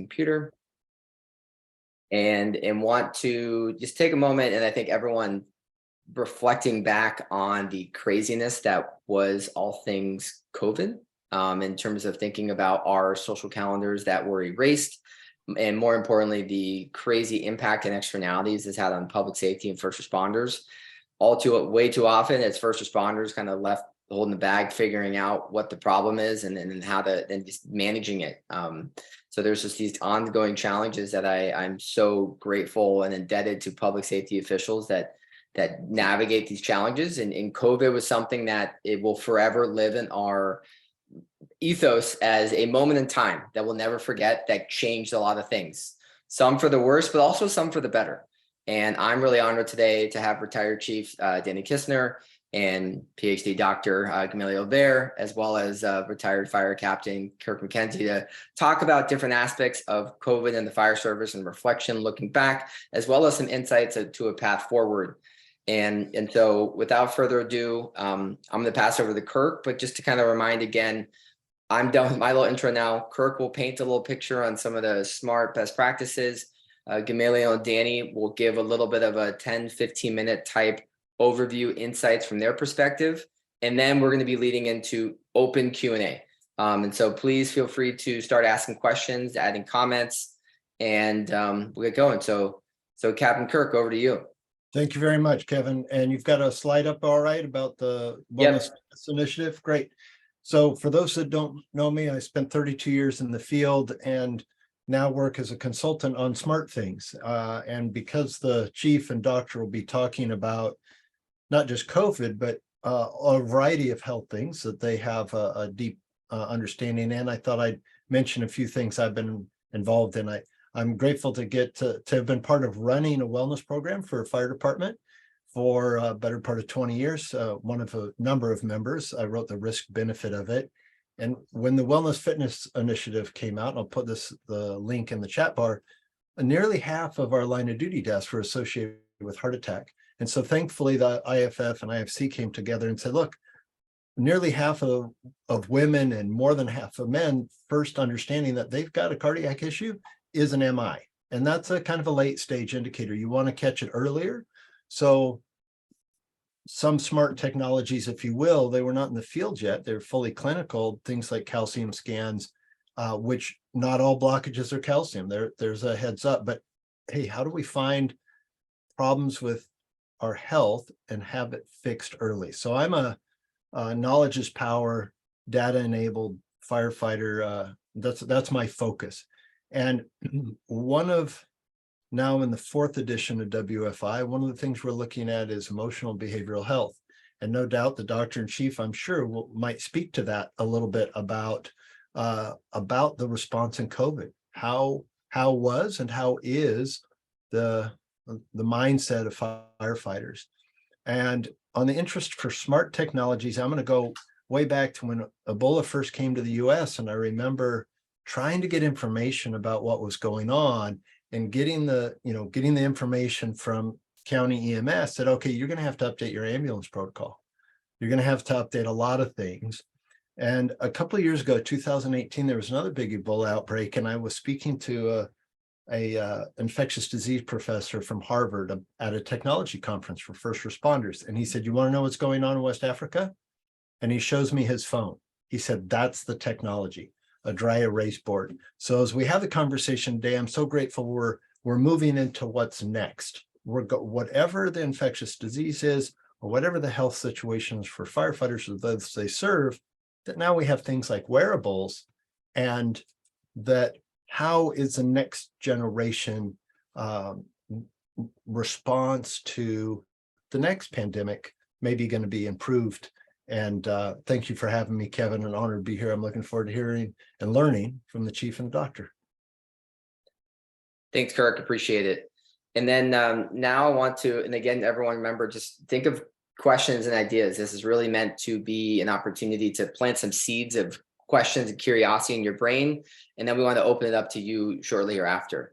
computer and want to just take a moment. And I think everyone reflecting back on the craziness that was all things COVID, in terms of thinking about our social calendars that were erased, and more importantly, the crazy impact and externalities it's had on public safety and first responders. Way too often, it's first responders kind of left holding the bag, figuring out what the problem is and how to and just managing it. So there's just these ongoing challenges that I'm so grateful and indebted to public safety officials that navigate these challenges. And COVID was something that it will forever live in our ethos as a moment in time that we'll never forget, that changed a lot of things, some for the worse, but also some for the better. And I'm really honored today to have retired Chief Danny Kistner and PhD Dr. Gamaliel Bear, as well as retired Fire Captain Kirk McKenzie, to talk about different aspects of COVID and the fire service and reflection looking back, as well as some insights to a path forward. And so without further ado, I'm going to pass over to Kirk, but just to kind of remind again, I'm done with my little intro now. Kirk will paint a little picture on some of the smart best practices. Gamaliel and Danny will give a little bit of a 10-15 minute type overview, insights from their perspective. And then we're going to be leading into open Q&A. And so please feel free to start asking questions, adding comments, and we'll get going. So Captain Kirk, over to you. Thank you very much, Kevin. And you've got a slide up all right about the Wellness Initiative. Great. So for those that don't know me, I spent 32 years in the field and now work as a consultant on smart things. And because the chief and doctor will be talking about not just COVID, but a variety of health things that they have a deep understanding in, I thought I'd mention a few things I've been involved in. I'm grateful to get to have been part of running a wellness program for a fire department for a better part of 20 years, one of a number of members. I wrote the risk benefit of it. And when the Wellness Fitness Initiative came out, and I'll put the link in the chat bar, nearly half of our line of duty deaths were associated with heart attack. And so thankfully the IFF and IFC came together and said, look, nearly half of women and more than half of men first understanding that they've got a cardiac issue is an MI. And that's a kind of a late stage indicator. You want to catch it earlier. So some smart technologies, if you will, they were not in the field yet. They're fully clinical, things like calcium scans, which not all blockages are calcium. There's a heads up, but hey, how do we find problems with our health and have it fixed early? So I'm a knowledge is power, data-enabled firefighter. That's my focus. And now in the 4th edition of WFI, one of the things we're looking at is emotional and behavioral health. And no doubt the doctor in chief, I'm sure, might speak to that a little bit about the response in COVID. How was and how is the mindset of firefighters? And on the interest for smart technologies, I'm going to go way back to when Ebola first came to the US. And I remember trying to get information about what was going on and getting the information from county EMS that, okay, you're going to have to update your ambulance protocol. You're going to have to update a lot of things. And a couple of years ago, 2018, there was another big Ebola outbreak. And I was speaking to a infectious disease professor from Harvard at a technology conference for first responders. And he said, you want to know what's going on in West Africa? And he shows me his phone. He said, that's the technology, a dry erase board. So as we have the conversation today, I'm so grateful we're moving into what's next. Whatever the infectious disease is, or whatever the health situations for firefighters or those they serve, that now we have things like wearables, and that how is the next generation response to the next pandemic maybe going to be improved. And thank you for having me, Kevin. An honor to be here. I'm looking forward to hearing and learning from the chief and the doctor. Thanks, Kirk. Appreciate it. And then now I want to, and again, everyone remember, just think of questions and ideas. This is really meant to be an opportunity to plant some seeds of questions and curiosity in your brain. And then we want to open it up to you shortly hereafter.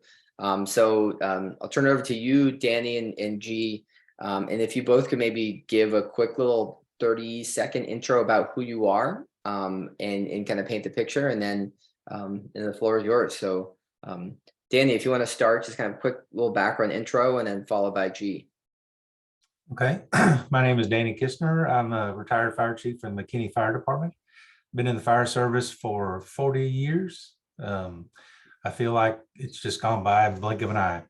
So I'll turn it over to you, Danny and G. And if you both could maybe give a quick little 30-second intro about who you are, and kind of paint the picture, and then the floor is yours. So Danny, if you want to start, just kind of quick little background intro and then followed by G. Okay, my name is Danny Kistner. I'm a retired fire chief in the McKinney Fire Department. Been in the fire service for 40 years. I feel like it's just gone by a blink of an eye.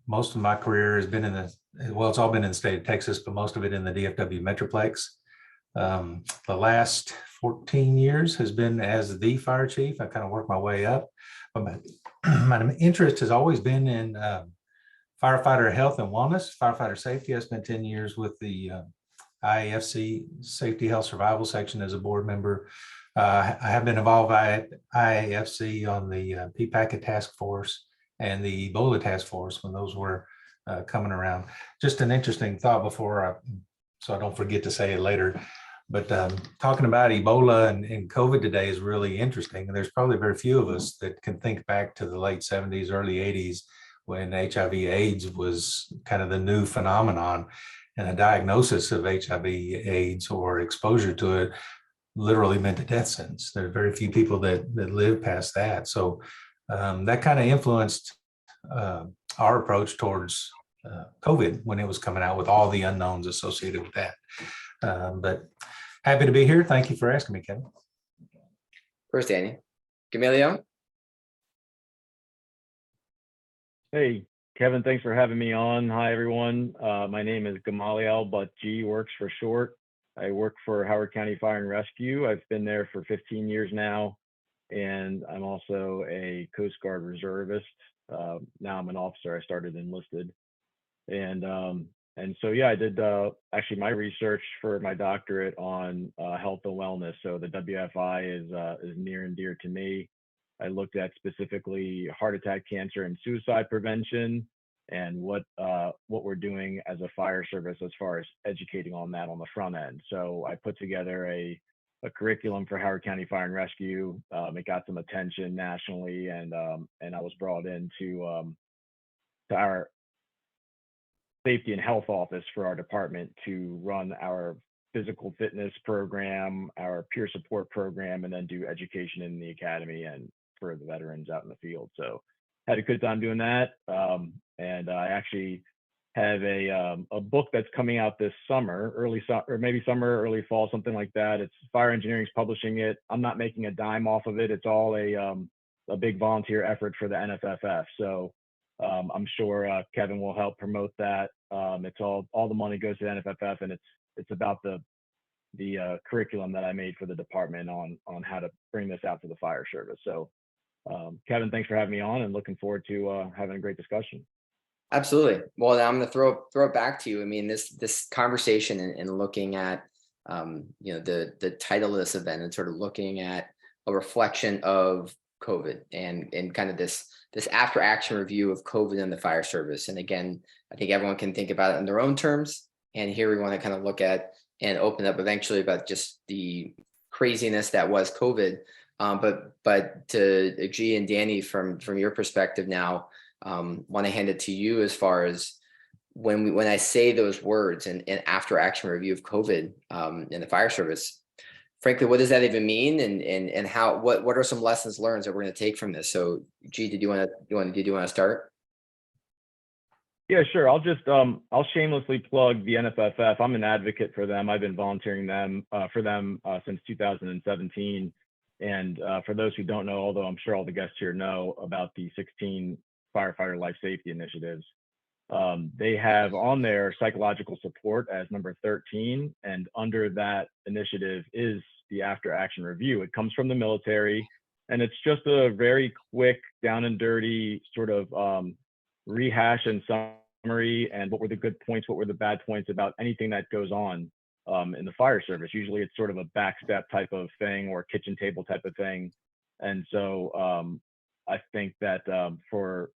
Most of my career has been it's all been in the state of Texas, but most of it in the DFW Metroplex. The last 14 years has been as the fire chief. I kind of worked my way up, but my interest has always been in firefighter health and wellness, firefighter safety. I spent 10 years with the IAFC Safety Health Survival Section as a board member. I have been involved at IAFC on the PPACA task force and the Ebola task force when those were coming around. Just an interesting thought so I don't forget to say it later. But talking about Ebola and COVID today is really interesting. And there's probably very few of us that can think back to the late 70s, early 80s, when HIV/AIDS was kind of the new phenomenon, and a diagnosis of HIV/AIDS or exposure to it literally meant a death sentence. There are very few people that live past that. So that kind of influenced our approach towards COVID when it was coming out, with all the unknowns associated with that. But happy to be here. Thank you for asking me, Kevin. First, Danny. Gamilio? Hey, Kevin, thanks for having me on. Hi, everyone. My name is Gamaliel, but G works for short. I work for Howard County Fire and Rescue. I've been there for 15 years now, and I'm also a Coast Guard reservist. Now I'm an officer. I started enlisted. And so, yeah, I did actually my research for my doctorate on health and wellness. So the WFI is near and dear to me. I looked at specifically heart attack, cancer, and suicide prevention, and what we're doing as a fire service as far as educating on that on the front end. So I put together a curriculum for Howard County Fire and Rescue. It got some attention nationally, and I was brought into to our safety and health office for our department to run our physical fitness program, our peer support program, and then do education in the academy and for the veterans out in the field. So had a good time doing that. And I actually have a book that's coming out this summer, early summer, or maybe summer, early fall, something like that. It's Fire Engineering's publishing it. I'm not making a dime off of it. It's all a big volunteer effort for the NFFF. So I'm sure Kevin will help promote that. It's all the money goes to the NFFF, and it's about the curriculum that I made for the department on how to bring this out to the fire service. So Kevin, thanks for having me on, and looking forward to having a great discussion. Absolutely. Well, I'm going to throw it back to you. I mean, this conversation and looking at the title of this event and sort of looking at a reflection of COVID and kind of this after action review of COVID in the fire service. And again, I think everyone can think about it in their own terms. And here we want to kind of look at and open up eventually about just the craziness that was COVID. But to G and Danny, from your perspective now, want to hand it to you as far as when I say those words and after action review of COVID in the fire service, frankly, what does that even mean, and how what are some lessons learned that we're going to take from this? So G, did you want to start? Yeah, sure. I'll just I'll shamelessly plug the NFFF. I'm an advocate for them. I've been volunteering for them since 2017. And for those who don't know, although I'm sure all the guests here know about the 16 firefighter life safety initiatives, they have on their psychological support as number 13. And under that initiative is the after action review. It comes from the military, and it's just a very quick, down and dirty sort of rehash and summary, and what were the good points, what were the bad points about anything that goes on in the fire service. Usually it's sort of a backstep type of thing or kitchen table type of thing. And so I think that for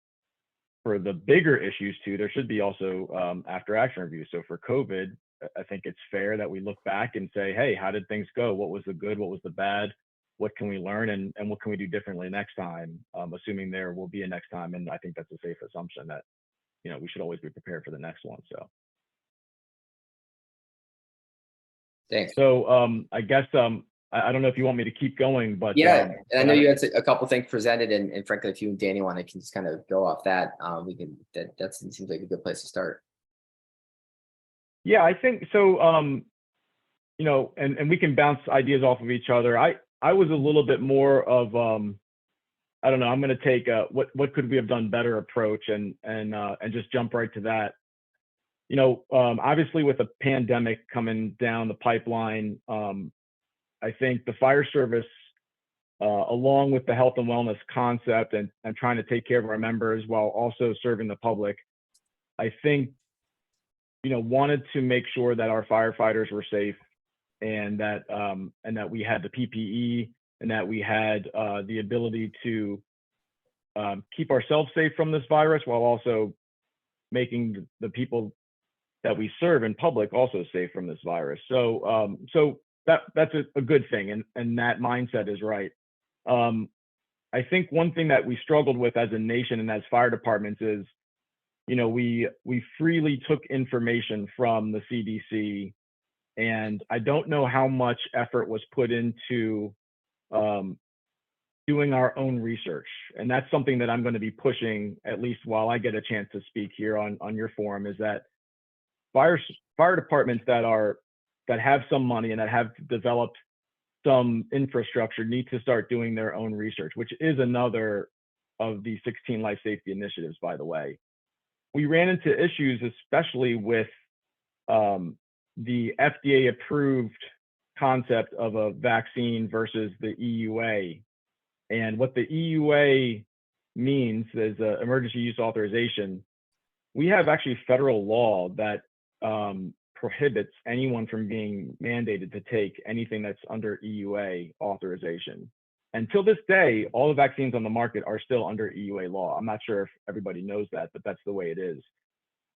the bigger issues too, there should be also after action review. So for COVID, I think it's fair that we look back and say, hey, how did things go? What was the good? What was the bad? What can we learn, and what can we do differently next time? Assuming there will be a next time. And I think that's a safe assumption that, we should always be prepared for the next one. So. Thanks. So I guess I don't know if you want me to keep going, but Yeah, and I know you had a couple things presented, and frankly, if you and Danny want, I can just kind of go off that. We can. That seems like a good place to start. Yeah, I think so. You know, and we can bounce ideas off of each other. I was a little bit more of I don't know. I'm going to take what could we have done better approach and just jump right to that. You know, obviously with a pandemic coming down the pipeline, I think the fire service, along with the health and wellness concept and trying to take care of our members while also serving the public, I think, you know, wanted to make sure that our firefighters were safe and that we had the PPE and that we had the ability to keep ourselves safe from this virus while also making the people that we serve in public also safe from this virus. So that's a good thing, and that mindset is right. I think one thing that we struggled with as a nation and as fire departments is, you know, we freely took information from the CDC, and I don't know how much effort was put into doing our own research. And that's something that I'm going to be pushing, at least while I get a chance to speak here on your forum, is that fire departments that have some money and that have developed some infrastructure need to start doing their own research, which is another of the 16 life safety initiatives, by the way. We ran into issues, especially with the FDA approved concept of a vaccine versus the EUA. And what the EUA means is emergency use authorization. We have actually federal law that prohibits anyone from being mandated to take anything that's under EUA authorization. Until this day, all the vaccines on the market are still under EUA law. I'm not sure if everybody knows that, but that's the way it is.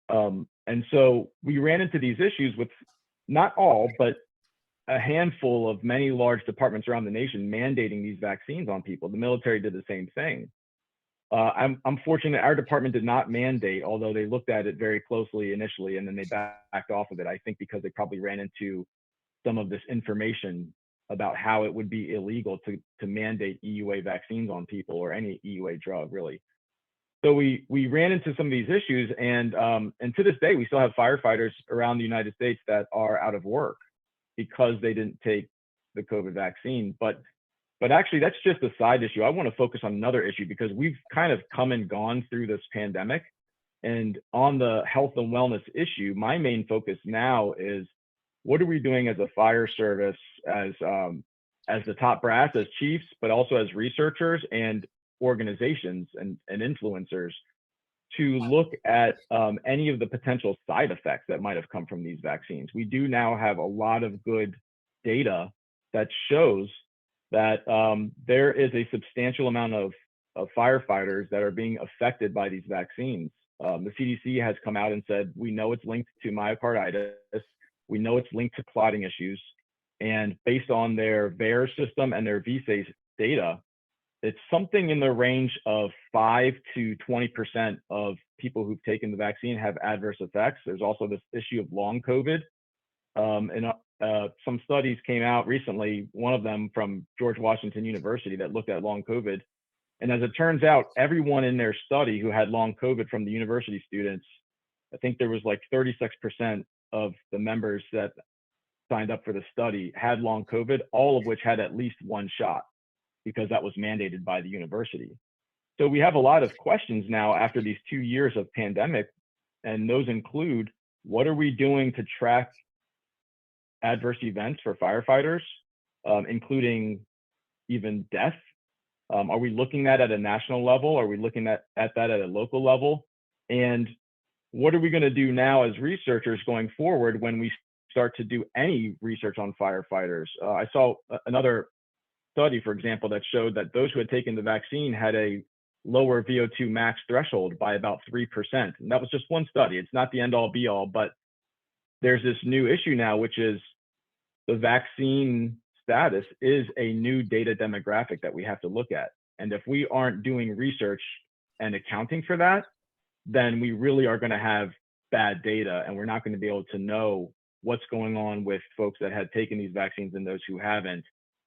And so we ran into these issues with not all, but a handful of many large departments around the nation mandating these vaccines on people. The military did the same thing. I'm fortunate our department did not mandate, although they looked at it very closely initially and then they backed off of it. I think because they probably ran into some of this information about how it would be illegal to mandate EUA vaccines on people or any EUA drug, really. So we ran into some of these issues, and to this day, we still have firefighters around the United States that are out of work because they didn't take the COVID vaccine. But actually, that's just a side issue. I want to focus on another issue because we've kind of come and gone through this pandemic. And on the health and wellness issue, my main focus now is what are we doing as a fire service, as the top brass, as chiefs, but also as researchers and organizations and influencers to look at any of the potential side effects that might have come from these vaccines. We do now have a lot of good data that shows that there is a substantial amount of firefighters that are being affected by these vaccines. The CDC has come out and said, we know it's linked to myocarditis. We know it's linked to clotting issues. And based on their VAERS system and their VSACE data, it's something in the range of 5 to 20% of people who've taken the vaccine have adverse effects. There's also this issue of long COVID. Some studies came out recently, one of them from George Washington University that looked at long COVID. And as it turns out, everyone in their study who had long COVID from the university students, I think there was like 36% of the members that signed up for the study had long COVID, all of which had at least one shot because that was mandated by the university. So we have a lot of questions now after these 2 years of pandemic, and those include, what are we doing to track adverse events for firefighters, including even death? Are we looking at a national level? Are we looking at that at a local level? And what are we going to do now as researchers going forward when we start to do any research on firefighters? I saw another study, for example, that showed that those who had taken the vaccine had a lower VO2 max threshold by about 3%. And that was just one study. It's not the end all be all, but there's this new issue now, which is the vaccine status is a new data demographic that we have to look at. And if we aren't doing research and accounting for that, then we really are going to have bad data, and we're not going to be able to know what's going on with folks that had taken these vaccines and those who haven't.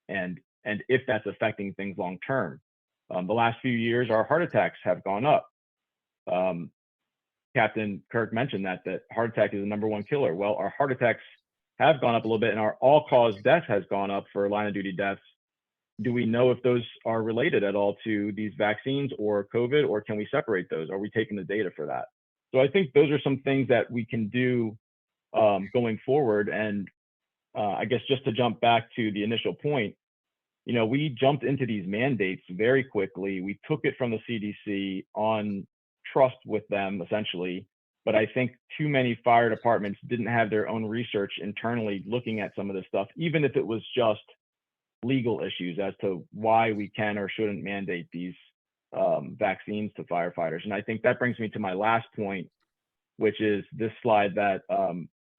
and if that's affecting things long term. The last few years, our heart attacks have gone up. Captain Kirk mentioned that heart attack is the #1 killer. Well, our heart attacks have gone up a little bit, and our all-cause death has gone up for line of duty deaths. Do we know if those are related at all to these vaccines or COVID, or can we separate those? Are we taking the data for that? So I think those are some things that we can do going forward. And I guess just to jump back to the initial point, you know, we jumped into these mandates very quickly. We took it from the CDC on trust with them, essentially. But I think too many fire departments didn't have their own research internally looking at some of this stuff, even if it was just legal issues as to why we can or shouldn't mandate these vaccines to firefighters. And I think that brings me to my last point, which is this slide that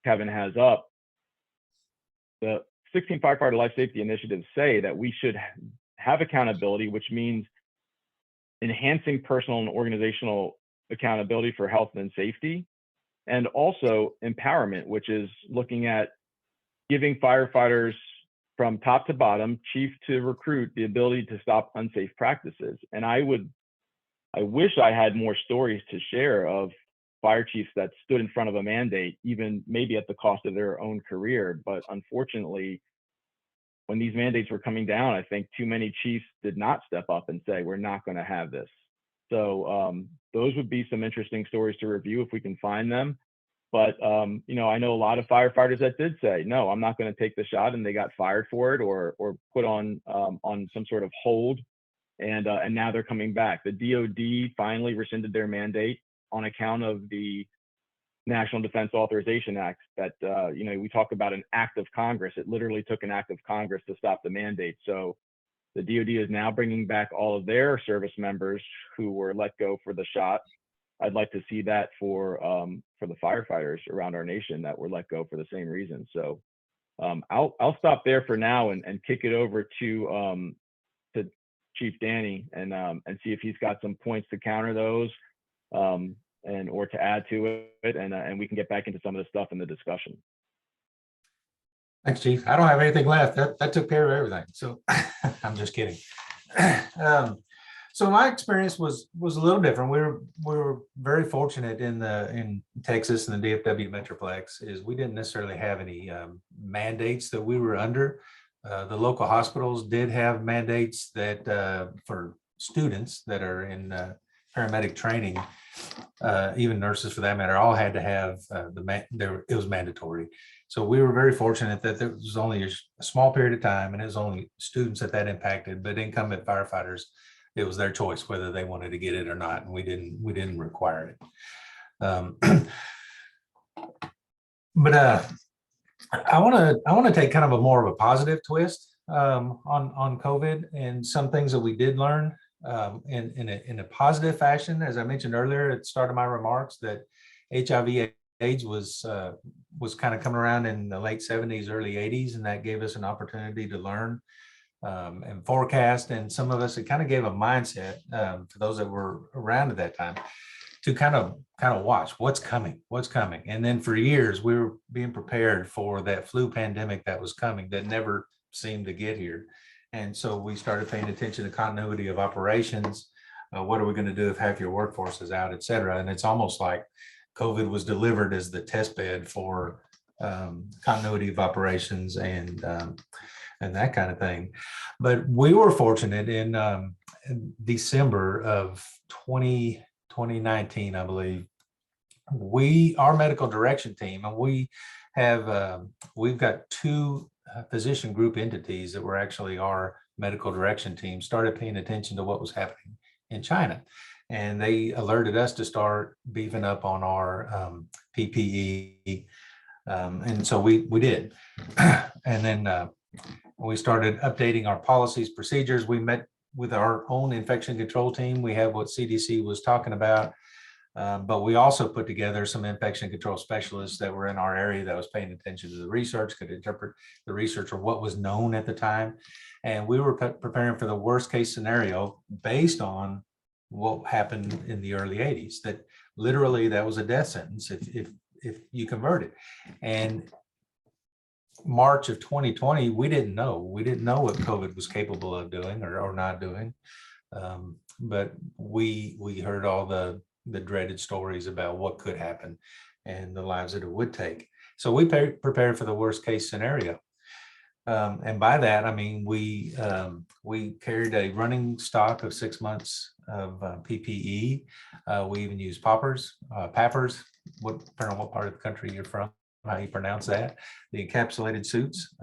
Kevin has up. The 16 Firefighter Life Safety Initiatives say that we should have accountability, which means enhancing personal and organizational accountability for health and safety, and also empowerment, which is looking at giving firefighters from top to bottom, chief to recruit, the ability to stop unsafe practices. And I wish I had more stories to share of fire chiefs that stood in front of a mandate, even maybe at the cost of their own career. But unfortunately, when these mandates were coming down, I think too many chiefs did not step up and say, we're not going to have this. So those would be some interesting stories to review if we can find them. But, you know, I know a lot of firefighters that did say, no, I'm not going to take the shot, and they got fired for it or put on some sort of hold. And now they're coming back. The DOD finally rescinded their mandate on account of the National Defense Authorization Act that, you know, we talk about an act of Congress. It literally took an act of Congress to stop the mandate. So the DOD is now bringing back all of their service members who were let go for the shot. I'd like to see that for the firefighters around our nation that were let go for the same reason. So I'll stop there for now and kick it over to Chief Danny and see if he's got some points to counter those and or to add to it, and we can get back into some of the stuff in the discussion. Thanks, Chief. I don't have anything left. That took care of everything. So I'm just kidding. So my experience was a little different. We were very fortunate in Texas and the DFW Metroplex is we didn't necessarily have any mandates that we were under. The local hospitals did have mandates that for students that are in paramedic training, even nurses for that matter, all had to have it was mandatory. So we were very fortunate that there was only a small period of time, and it was only students that impacted, but incumbent firefighters, it was their choice whether they wanted to get it or not, and we didn't require it. But I want to take kind of a more of a positive twist on COVID and some things that we did learn in a positive fashion. As I mentioned earlier at the start of my remarks, that HIV/AIDS was kind of coming around in the late 70s, early 80s, and that gave us an opportunity to learn and forecast. And some of us, it kind of gave a mindset for those that were around at that time to kind of watch what's coming. And then for years, we were being prepared for that flu pandemic that was coming that never seemed to get here. And so we started paying attention to continuity of operations. What are we going to do if half your workforce is out, et cetera? And it's almost like COVID was delivered as the test bed for continuity of operations and that kind of thing. But we were fortunate in December of 2019, I believe, our medical direction team, and we've got two physician group entities that were actually our medical direction team, started paying attention to what was happening in China. And they alerted us to start beefing up on our PPE. And so we did. And then we started updating our policies, procedures. We met with our own infection control team. We have what CDC was talking about, but we also put together some infection control specialists that were in our area that was paying attention to the research, could interpret the research or what was known at the time. And we were preparing for the worst case scenario based on what happened in the early 80s, that literally that was a death sentence if you converted. And March of 2020, we didn't know. We didn't know what COVID was capable of doing or not doing. But we heard all the dreaded stories about what could happen and the lives that it would take. So we prepared for the worst case scenario. And by that, I mean, we carried a running stock of 6 months of PPE. We even used pappers, depending on what part of the country you're from, how you pronounce that, the encapsulated suits.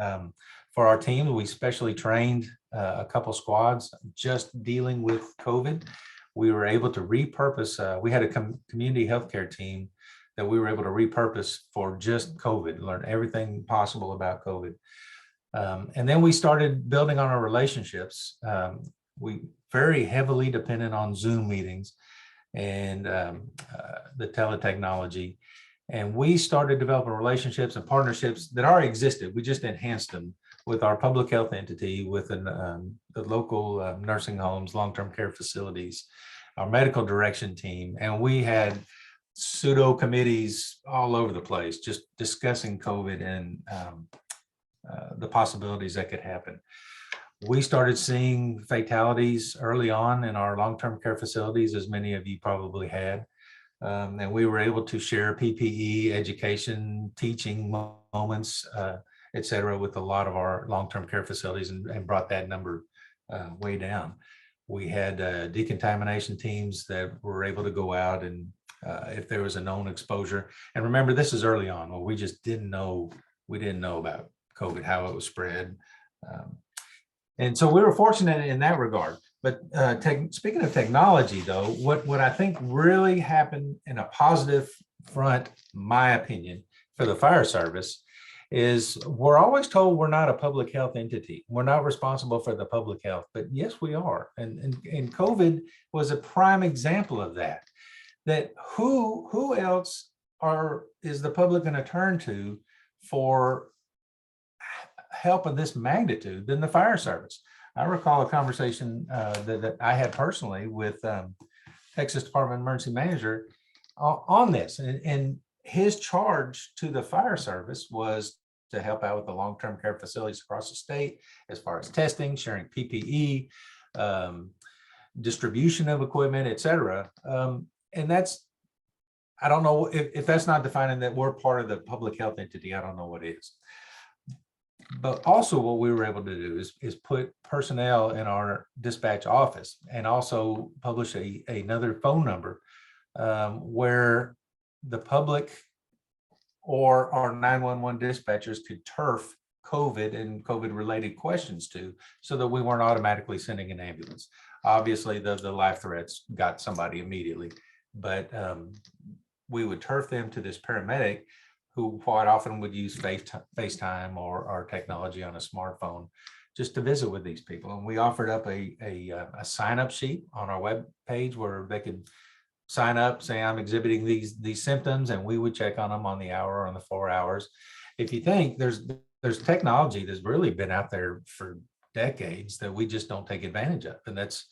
For our team, we specially trained a couple squads just dealing with COVID. We were able to repurpose, we had a community healthcare team that we were able to repurpose for just COVID, learn everything possible about COVID. And then we started building on our relationships. We very heavily dependent on Zoom meetings and the teletechnology. And we started developing relationships and partnerships that already existed. We just enhanced them with our public health entity, with the local nursing homes, long-term care facilities, our medical direction team. And we had pseudo committees all over the place, just discussing COVID and the possibilities that could happen. We started seeing fatalities early on in our long-term care facilities, as many of you probably had. And we were able to share PPE, education, teaching moments, et cetera, with a lot of our long-term care facilities and brought that number way down. We had decontamination teams that were able to go out and if there was a known exposure. And remember, this is early on, where we just didn't know, about COVID, how it was spread. And so we were fortunate in that regard. But speaking of technology, though, what I think really happened in a positive front, my opinion, for the fire service is we're always told we're not a public health entity. We're not responsible for the public health, but yes, we are. And COVID was a prime example of that. That who else is the public going to turn to for help of this magnitude than the fire service? I recall a conversation that I had personally with Texas Department of Emergency Manager on this, and his charge to the fire service was to help out with the long-term care facilities across the state as far as testing, sharing PPE, distribution of equipment, et cetera. And that's, I don't know if that's not defining that we're part of the public health entity, I don't know what is. But also what we were able to do is put personnel in our dispatch office and also publish another phone number where the public or our 911 dispatchers could turf COVID and COVID related questions to, so that we weren't automatically sending an ambulance. Obviously the life threats got somebody immediately, but we would turf them to this paramedic who quite often would use FaceTime or our technology on a smartphone just to visit with these people. And we offered up a sign-up sheet on our web page where they could sign up, say I'm exhibiting these symptoms, and we would check on them on the hour or on the 4 hours. If you think there's technology that's really been out there for decades that we just don't take advantage of, and that's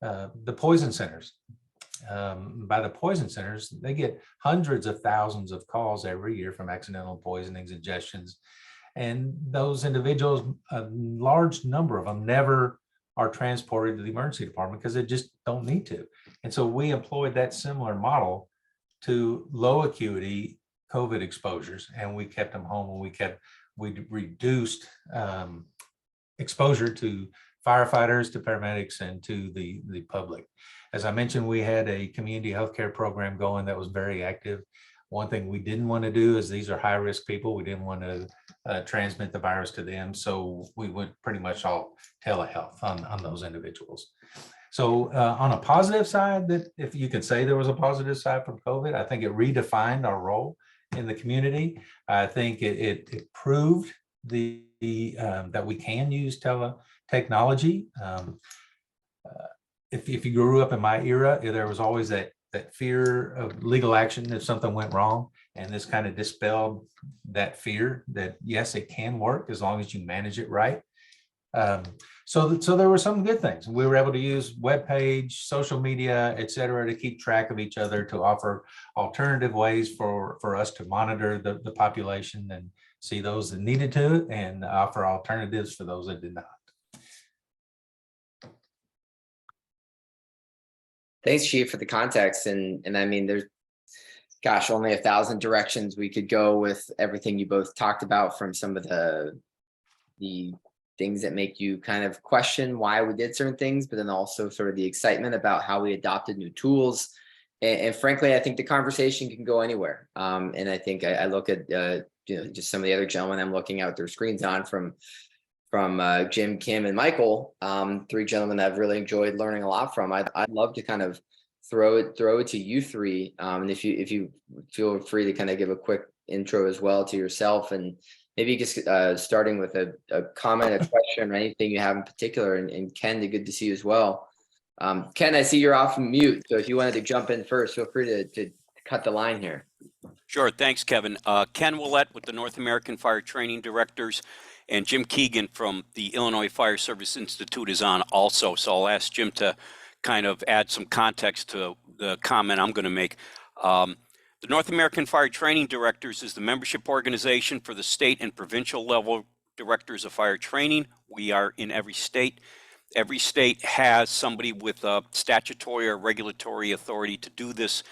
the poison centers. By the poison centers, they get hundreds of thousands of calls every year from accidental poisonings, ingestions, and those individuals, a large number of them never are transported to the emergency department because they just don't need to. And so we employed that similar model to low acuity COVID exposures, and we kept them home, and we reduced exposure to firefighters, to paramedics, and to the public. As I mentioned, we had a community healthcare program going that was very active. One thing we didn't want to do is these are high-risk people. We didn't want to transmit the virus to them. So we went pretty much all telehealth on those individuals. So on a positive side, that if you can say there was a positive side from COVID, I think it redefined our role in the community. I think it proved that we can use technology. If you grew up in my era, there was always that fear of legal action if something went wrong. And this kind of dispelled that fear that, yes, it can work as long as you manage it right. So there were some good things. We were able to use webpage, social media, et cetera, to keep track of each other, to offer alternative ways for us to monitor the population see those that needed to, and offer alternatives for those that did not. Thanks, Chief, for the context. And I mean, there's, gosh, only 1,000 directions we could go with everything you both talked about, from some of the things that make you kind of question why we did certain things, but then also sort of the excitement about how we adopted new tools. And frankly, I think the conversation can go anywhere. And I think I look at just some of the other gentlemen I'm looking out their screens on, from Jim, Kim, and Michael, 3 gentlemen that I've really enjoyed learning a lot from. I'd love to kind of throw it to you 3, and if you feel free to kind of give a quick intro as well to yourself, and maybe just starting with a comment, a question, or anything you have in particular. And Ken, good to see you as well. Ken, I see you're off mute, so if you wanted to jump in first, feel free to cut the line here. Sure. Thanks, Kevin. Ken Willett with the North American Fire Training Directors, and Jim Keegan from the Illinois Fire Service Institute is on also. So I'll ask Jim to kind of add some context to the comment I'm going to make. The North American Fire Training Directors is the membership organization for the state and provincial level directors of fire training. We are in every state. Every state has somebody with a statutory or regulatory authority to do this.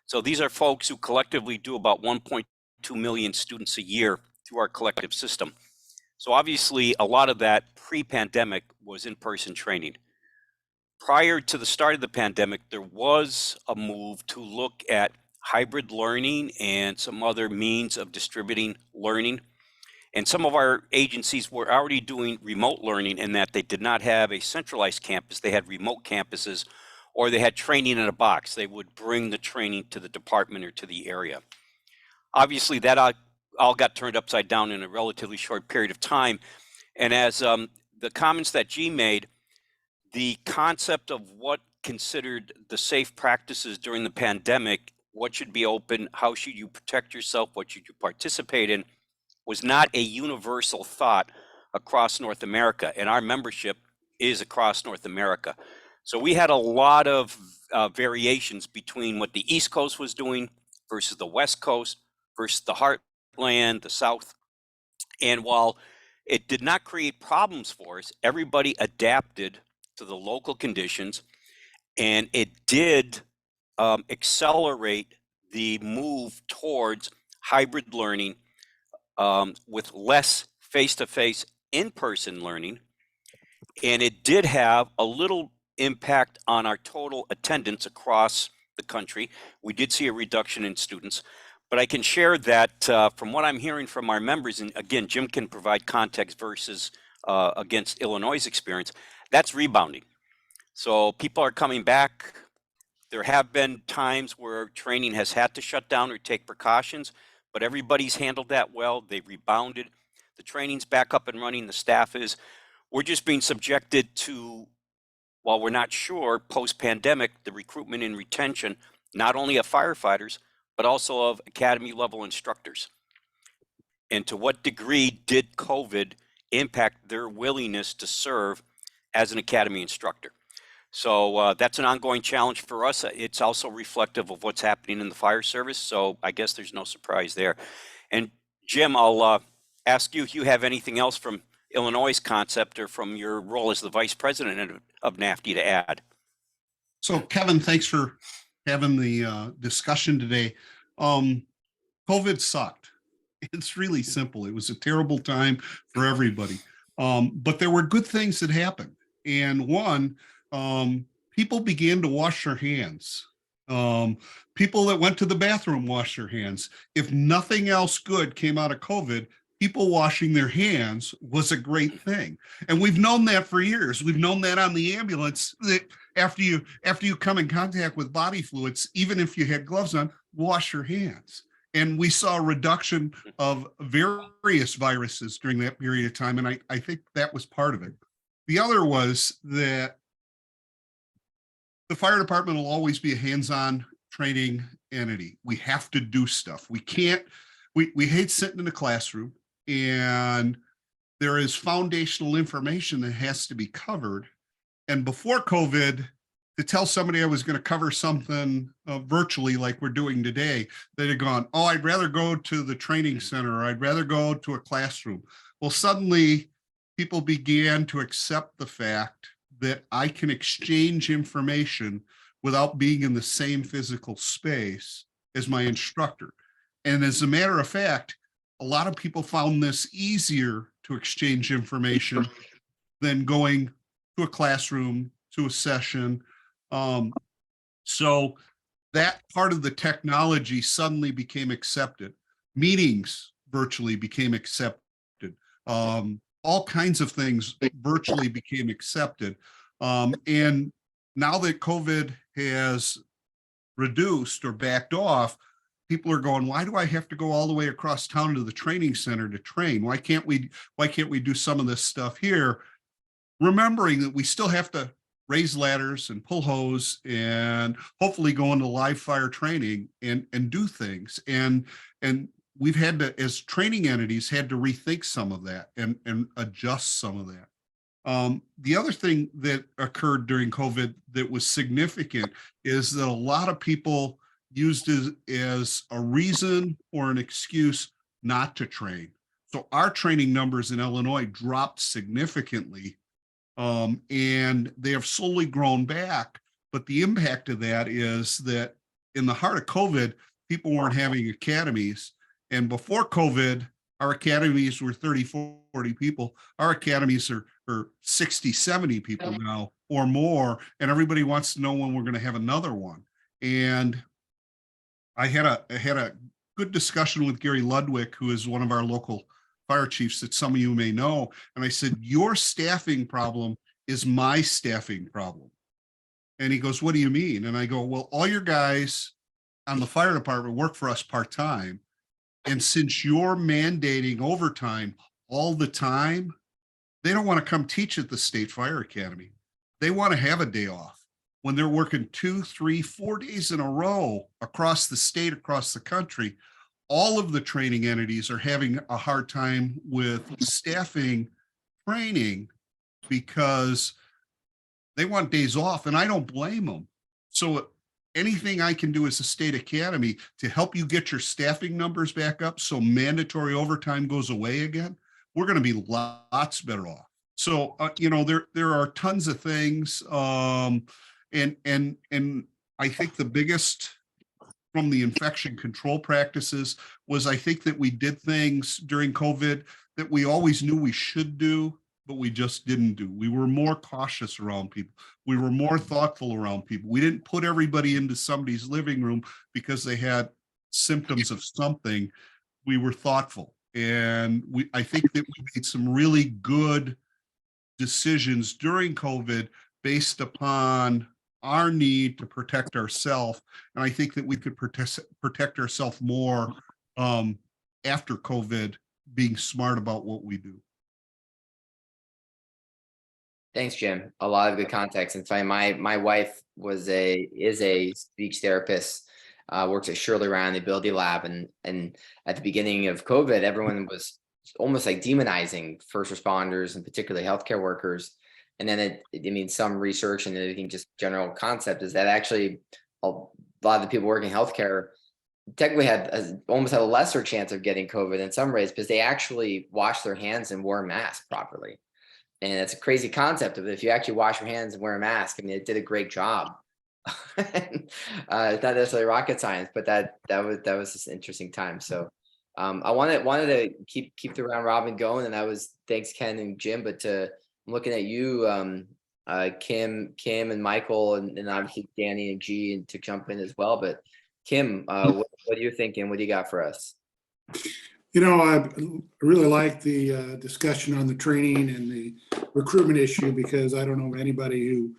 So these are folks who collectively do about 1.2 million students a year through our collective system. So obviously a lot of that pre-pandemic was in-person training. Prior to the start of the pandemic, there was a move to look at hybrid learning and some other means of distributing learning. And some of our agencies were already doing remote learning, in that they did not have a centralized campus. They had remote campuses, or they had training in a box. They would bring the training to the department or to the area. Obviously, that all got turned upside down in a relatively short period of time. And as the comments that G made, the concept of what considered the safe practices during the pandemic, what should be open, how should you protect yourself, what should you participate in, was not a universal thought across North America. And our membership is across North America. So we had a lot of variations between what the East Coast was doing versus the West Coast versus the Heartland, the South. And while it did not create problems for us, everybody adapted to the local conditions, and it did accelerate the move towards hybrid learning with less face-to-face in-person learning. And it did have a little impact on our total attendance across the country. We did see a reduction in students, but I can share that from what I'm hearing from our members, and again, Jim can provide context versus against Illinois' experience, that's rebounding. So people are coming back. There have been times where training has had to shut down or take precautions, but everybody's handled that well. They've rebounded. The training's back up and running. The staff is. We're just being subjected to, while we're not sure, post-pandemic, the recruitment and retention, not only of firefighters, but also of academy level instructors. And to what degree did COVID impact their willingness to serve as an academy instructor? So that's an ongoing challenge for us. It's also reflective of what's happening in the fire service. So I guess there's no surprise there. And Jim, I'll ask you if you have anything else from Illinois' concept or from your role as the vice president of NAFTE to add. So Kevin, thanks for having the discussion today. COVID sucked. It's really simple. It was a terrible time for everybody. But there were good things that happened. And one, people began to wash their hands. People that went to the bathroom washed their hands. If nothing else good came out of COVID, people washing their hands was a great thing. And we've known that for years. We've known that on the ambulance, that after you come in contact with body fluids, even if you had gloves on, wash your hands. And we saw a reduction of various viruses during that period of time. And I think that was part of it. The other was that the fire department will always be a hands-on training entity. We have to do stuff. We can't, we hate sitting in a classroom, and there is foundational information that has to be covered. And before COVID, to tell somebody I was going to cover something virtually like we're doing today, they'd have gone, oh, I'd rather go to the training center, or I'd rather go to a classroom. Well, suddenly people began to accept the fact that I can exchange information without being in the same physical space as my instructor. And as a matter of fact, a lot of people found this easier to exchange information than going to a classroom, to a session. So that part of the technology suddenly became accepted. Meetings virtually became accepted. All kinds of things virtually became accepted. And now that COVID has reduced or backed off, people are going, why do I have to go all the way across town to the training center to train? Why can't we do some of this stuff here? Remembering that we still have to raise ladders and pull hose and hopefully go into live fire training and do things. And we've had to, as training entities, had to rethink some of that and adjust some of that. The other thing that occurred during COVID that was significant is that a lot of people used it as a reason or an excuse not to train. So our training numbers in Illinois dropped significantly, and they have slowly grown back. But the impact of that is that in the heart of COVID, people weren't having academies. And before COVID, our academies were 30, 40 people. Our academies are 60, 70 people now or more. And everybody wants to know when we're going to have another one. And I had a good discussion with Gary Ludwig, who is one of our local fire chiefs that some of you may know. And I said, your staffing problem is my staffing problem. And he goes, what do you mean? And I go, well, all your guys on the fire department work for us part-time. And since you're mandating overtime all the time, they don't want to come teach at the State Fire Academy. They want to have a day off. When they're working 2, 3, 4 days in a row across the state, across the country, all of the training entities are having a hard time with staffing training because they want days off, and I don't blame them. So anything I can do as a state academy to help you get your staffing numbers back up so mandatory overtime goes away again, we're going to be lots better off. So, there are tons of things. And I think the biggest from the infection control practices was I think that we did things during COVID that we always knew we should do, but we just didn't do. We were more cautious around people. We were more thoughtful around people. We didn't put everybody into somebody's living room because they had symptoms of something. We were thoughtful. And I think that we made some really good decisions during COVID based upon our need to protect ourselves. And I think that we could protect ourselves more after COVID, being smart about what we do. Thanks, Jim. A lot of good context. In fact, my wife is a speech therapist, works at Shirley Ryan, the Ability Lab, and at the beginning of COVID, everyone was almost like demonizing first responders and particularly healthcare workers. And then some research and everything, just general concept is that actually a lot of the people working in healthcare technically almost had a lesser chance of getting COVID in some ways because they actually washed their hands and wore a mask properly. And it's a crazy concept of if you actually wash your hands and wear a mask, I mean, it did a great job. It's not necessarily rocket science, but that was just an interesting time. So I wanted to keep the round robin going, and that was thanks Ken and Jim. But I'm looking at you, Kim and Michael, and obviously Danny and G, and to jump in as well. But Kim, what are you thinking? What do you got for us? I really like the discussion on the training and the recruitment issue, because I don't know anybody who,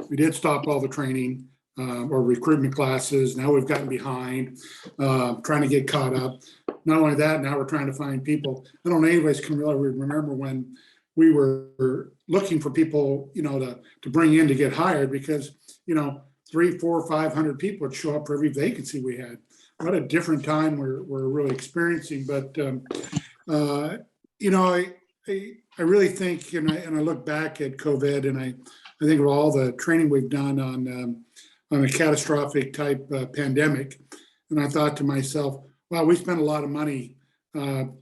we did stop all the training or recruitment classes. Now we've gotten behind, trying to get caught up. Not only that, now we're trying to find people. I don't know anybody's can really remember when we were looking for people, to bring in to get hired, because, 300, 400, 500 people would show up for every vacancy we had. What a different time we're really experiencing. But, I really think, and I look back at COVID, and I think of all the training we've done on a catastrophic type pandemic, and I thought to myself, wow, we spent a lot of money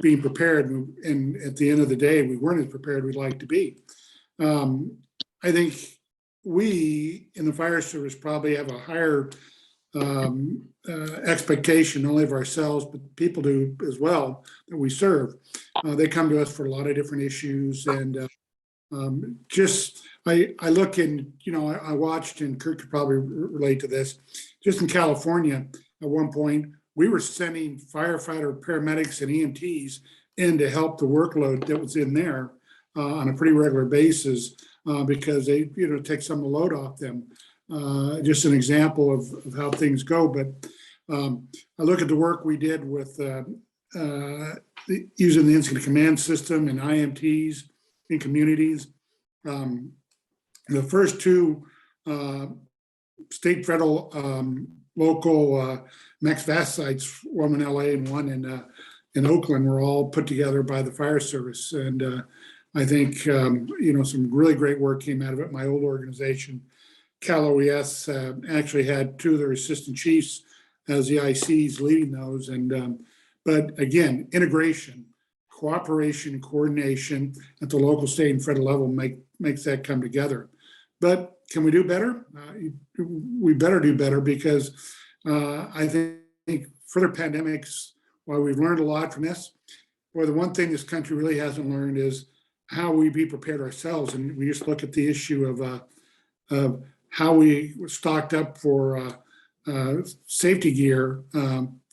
being prepared, and at the end of the day, we weren't as prepared we'd like to be. I think we in the fire service probably have a higher expectation, not only of ourselves, but people do as well that we serve. They come to us for a lot of different issues, and I look and, I watched, and Kurt could probably relate to this, just in California, at one point, we were sending firefighter, paramedics, and EMTs in to help the workload that was in there on a pretty regular basis because they, take some of the load off them. Just an example of how things go. But I look at the work we did with using the incident command system and IMTs in communities. The first two state, federal, local MaxVast sites, one in LA and one in Oakland, were all put together by the fire service. And I think, some really great work came out of it. My old organization, Cal OES, actually had two of their assistant chiefs as the ICs leading those. And but again, integration, cooperation, coordination at the local, state, and federal level makes that come together. But can we do better? We better do better, because I think further pandemics, while we've learned a lot from this, well, the one thing this country really hasn't learned is how we be prepared ourselves. And we just look at the issue of how we were stocked up for safety gear,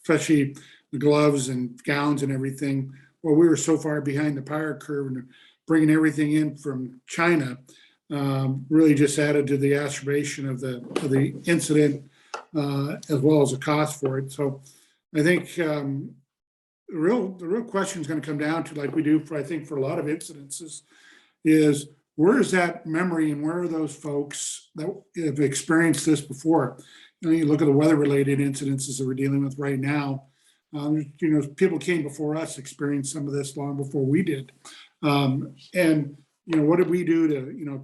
especially the gloves and gowns and everything. Well, we were so far behind the power curve, and bringing everything in from China really just added to the exacerbation of the incident, as well as the cost for it. So I think the real question is going to come down to, like we do for, I think, for a lot of incidences, is where is that memory, and where are those folks that have experienced this before? You look at the weather-related incidences that we're dealing with right now. People came before us, experienced some of this long before we did. And what did we do to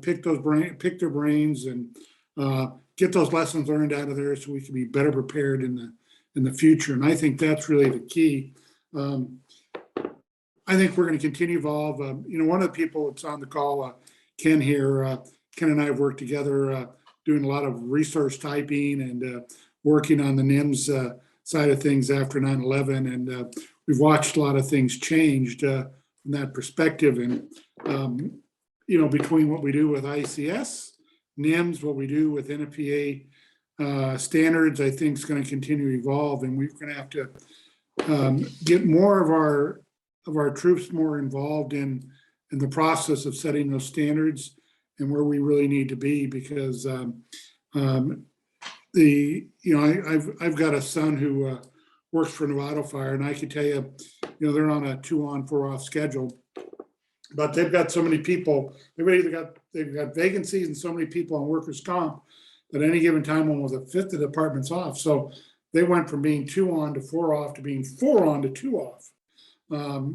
pick their brains and get those lessons learned out of there, so we can be better prepared in the future? And I think that's really the key. I think we're going to continue to evolve. One of the people that's on the call, Ken here, Ken and I have worked together doing a lot of resource typing and working on the NIMS side of things after 9/11. And we've watched a lot of things changed from that perspective. And, between what we do with ICS, NIMS, what we do with NFPA standards, I think is going to continue to evolve. And we're going to have to get more of our troops more involved in the process of setting those standards and where we really need to be, because I've got a son who works for Nevada Fire, and I can tell you, they're on a 2-on, 4-off schedule, but they've got so many people. They've got vacancies and so many people on workers' comp that at any given time, almost a fifth of the department's off. So they went from being 2-on to 4-off to being 4-on to 2-off,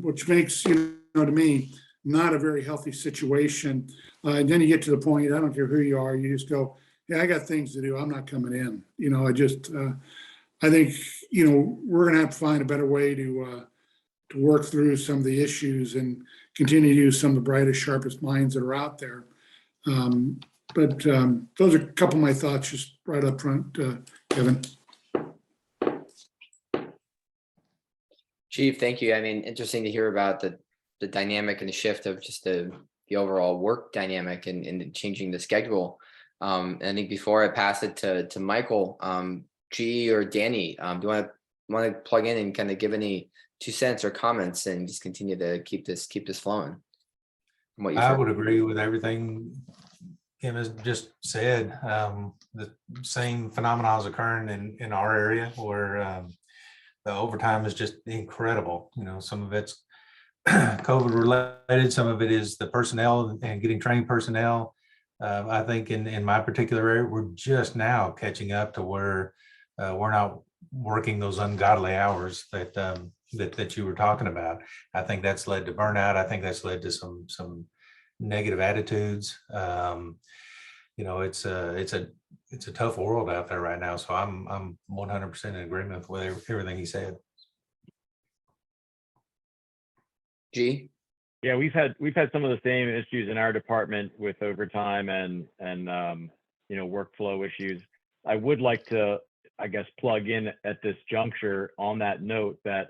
which makes, to me, not a very healthy situation. And then you get to the point, I don't care who you are, you just go, yeah, I got things to do, I'm not coming in. I think, we're going to have to find a better way to work through some of the issues and continue to use some of the brightest, sharpest minds that are out there. But those are a couple of my thoughts just right up front, Kevin. Chief, thank you. I mean, interesting to hear about the dynamic and the shift of just the overall work dynamic and changing the schedule. And I think before I pass it to Michael, G or Danny, do you want to plug in and kind of give any 2 cents or comments and just continue to keep this flowing? From what I would agree with everything Kim has just said. The same phenomena is occurring in our area, where the overtime is just incredible. Some of it's COVID related, some of it is the personnel and getting trained personnel. I think in my particular area, we're just now catching up to where we're not working those ungodly hours that you were talking about. I think that's led to burnout. I think that's led to some negative attitudes. It's a tough world out there right now. So I'm 100% in agreement with everything he said. G. Yeah, we've had some of the same issues in our department with overtime and workflow issues. I would like to, I guess, plug in at this juncture on that note that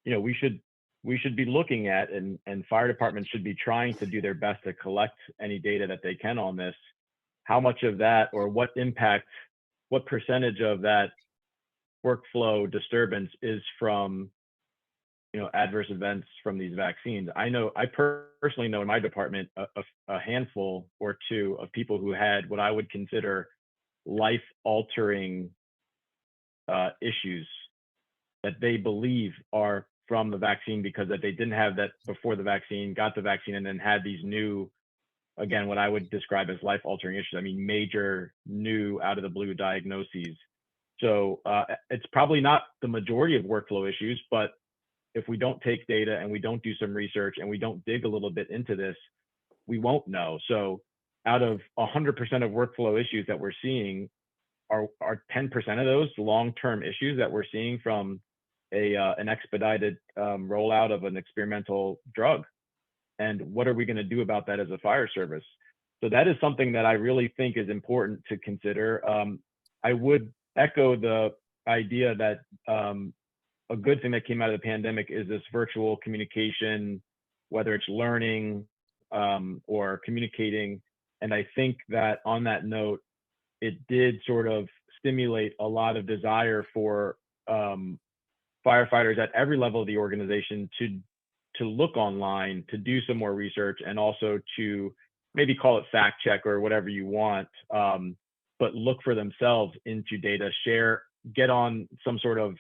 we should be looking at, and fire departments should be trying to do their best to collect any data that they can on this. How much of that, or what impact, what percentage of that workflow disturbance is from adverse events from these vaccines? I personally know in my department a handful or two of people who had what I would consider life-altering issues that they believe are from the vaccine, because that they didn't have that before the vaccine, got the vaccine, and then had these new, again, what I would describe as life-altering issues. I mean, major new out of the blue diagnoses. So it's probably not the majority of workflow issues, but if we don't take data and we don't do some research and we don't dig a little bit into this, we won't know. So out of 100% of workflow issues that we're seeing, are 10% of those long-term issues that we're seeing from an expedited rollout of an experimental drug. And what are we going to do about that as a fire service? So that is something that I really think is important to consider. I would echo the idea that a good thing that came out of the pandemic is this virtual communication, whether it's learning or communicating. And I think that on that note, it did sort of stimulate a lot of desire for firefighters at every level of the organization to look online, to do some more research, and also to maybe call it fact check or whatever you want, but look for themselves into data, get on some sort of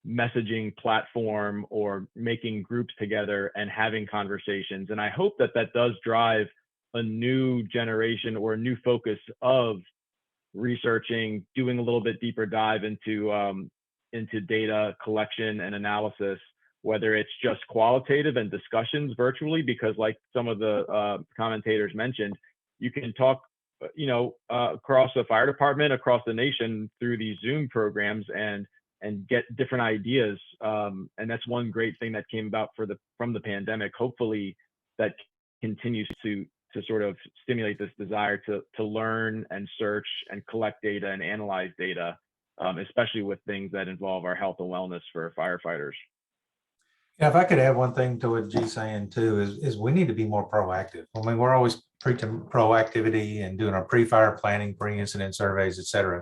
messaging platform or making groups together and having conversations. And I hope that that does drive a new generation or a new focus of researching, doing a little bit deeper dive into data collection and analysis, whether it's just qualitative and discussions virtually, because like some of the commentators mentioned, you can talk across the fire department, across the nation through these Zoom programs and get different ideas. And that's one great thing that came about from the pandemic. Hopefully that continues to sort of stimulate this desire to learn and search and collect data and analyze data, especially with things that involve our health and wellness for firefighters. Yeah, if I could add one thing to what G's saying too, is we need to be more proactive. I mean, we're always preaching proactivity and doing our pre-fire planning, pre-incident surveys, et cetera.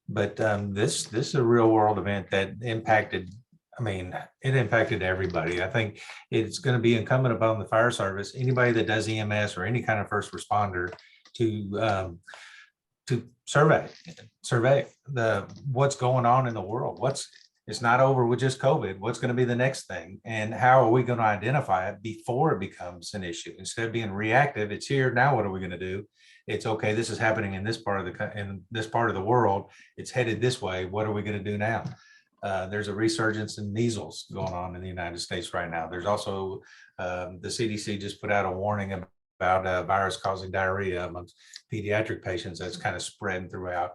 But this is a real world event that impacted, it impacted everybody. I think it's going to be incumbent upon the fire service, anybody that does EMS or any kind of first responder, to survey what's going on in the world. It's not over with just COVID. What's going to be the next thing? And how are we going to identify it before it becomes an issue? Instead of being reactive, it's here, now what are we going to do? It's okay, this is happening in this part of the world. It's headed this way. What are we going to do now? There's a resurgence in measles going on in the United States right now. There's also, the CDC just put out a warning about a virus causing diarrhea amongst pediatric patients that's kind of spreading throughout.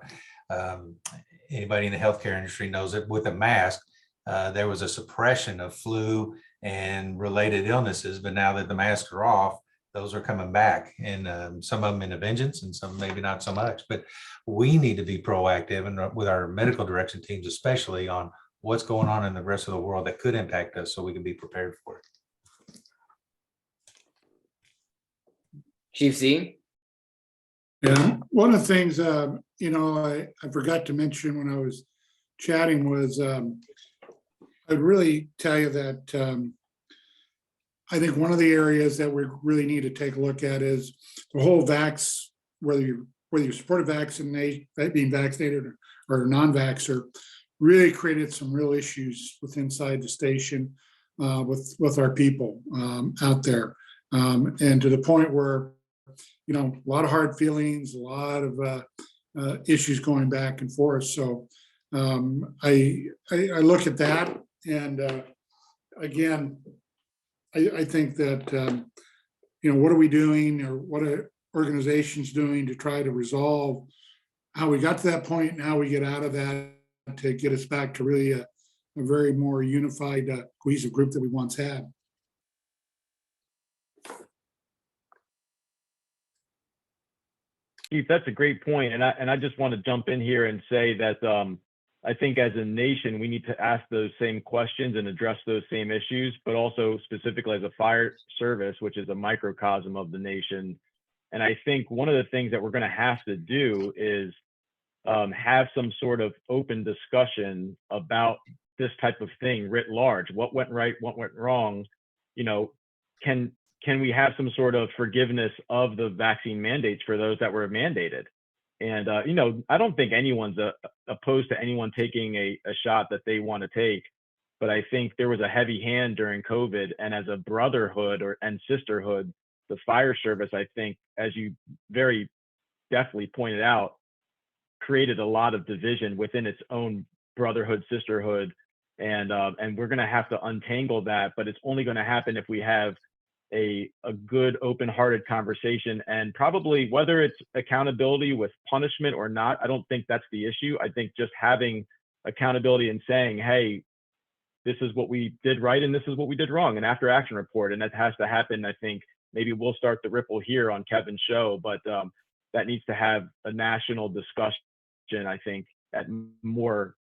Anybody in the healthcare industry knows that with a mask, there was a suppression of flu and related illnesses, but now that the masks are off, those are coming back, and some of them in a vengeance and some maybe not so much. But we need to be proactive, and with our medical direction teams, especially on what's going on in the rest of the world that could impact us, so we can be prepared for it. Chief Z. Yeah, one of the things, I forgot to mention when I was chatting was, I'd really tell you that I think one of the areas that we really need to take a look at is the whole whether you support a vaccination, being vaccinated or non-vaxxer, really created some real issues inside the station with our people out there, and to the point where a lot of hard feelings, a lot of issues going back and forth. So I look at that, and again, I think that what are we doing, or what are organizations doing to try to resolve how we got to that point and how we get out of that to get us back to really a very more unified, cohesive group that we once had. Keith, that's a great point, and I just want to jump in here and say that I think as a nation we need to ask those same questions and address those same issues, but also specifically as a fire service, which is a microcosm of the nation. And I think one of the things that we're going to have to do is have some sort of open discussion about this type of thing writ large. What went right? What went wrong? Can we have some sort of forgiveness of the vaccine mandates for those that were mandated? And I don't think anyone's opposed to anyone taking a shot that they want to take, but I think there was a heavy hand during COVID, and as a brotherhood and sisterhood, the fire service, I think, as you very definitely pointed out, created a lot of division within its own brotherhood, sisterhood, and we're going to have to untangle that. But it's only going to happen if we have a good, open-hearted conversation, and probably whether it's accountability with punishment or not, I don't think that's the issue. I think just having accountability and saying, hey, this is what we did right and this is what we did wrong, an after action report, and that has to happen. I think maybe we'll start the ripple here on Kevin's show, but that needs to have a national discussion, I think, at more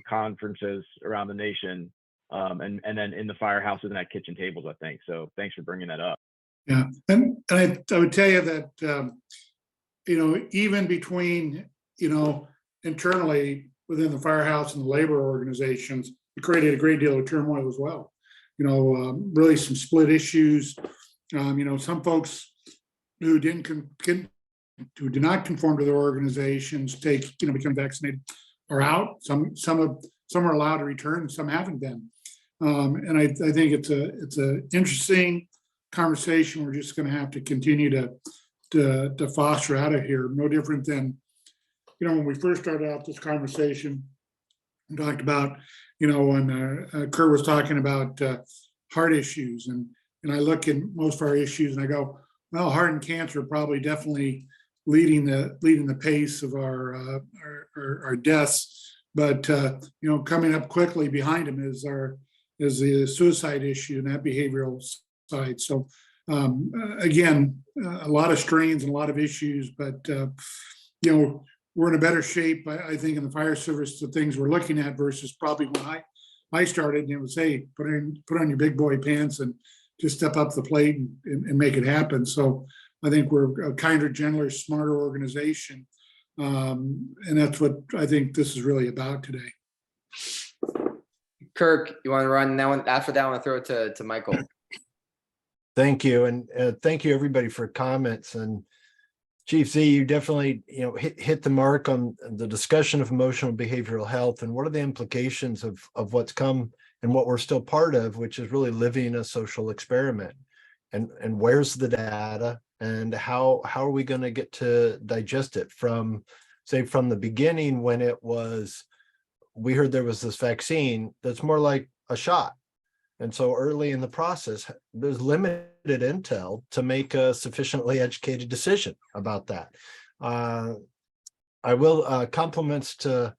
conferences around the nation, and then in the firehouses and at kitchen tables, I think. So thanks for bringing that up. Yeah, and I would tell you that even between internally within the firehouse and the labor organizations, it created a great deal of turmoil as well. Really some split issues. Some folks who did not conform to their organizations become vaccinated are out. Some are allowed to return, some haven't been. And I think it's a interesting conversation. We're just going to have to continue to foster out of here. No different than when we first started out this conversation, we talked about when Kurt was talking about heart issues, and I look at most of our issues and I go, well, heart and cancer are probably definitely leading the pace of our deaths, but coming up quickly behind them is the suicide issue and that behavioral side. So again, a lot of strains and a lot of issues, but we're in a better shape, I think, in the fire service, the things we're looking at versus probably when I started, and it was, hey, put on your big boy pants and just step up the plate and make it happen. So I think we're a kinder, gentler, smarter organization. And that's what I think this is really about today. Kirk, you want to run that one? After that, I want to throw it to Michael. Thank you. And thank you everybody for comments. And Chief Z, you definitely hit the mark on the discussion of emotional behavioral health and what are the implications of what's come and what we're still part of, which is really living a social experiment. And where's the data, and how are we going to get to digest it from the beginning, when we heard there was this vaccine that's more like a shot. And so early in the process, there's limited intel to make a sufficiently educated decision about that. I will compliments to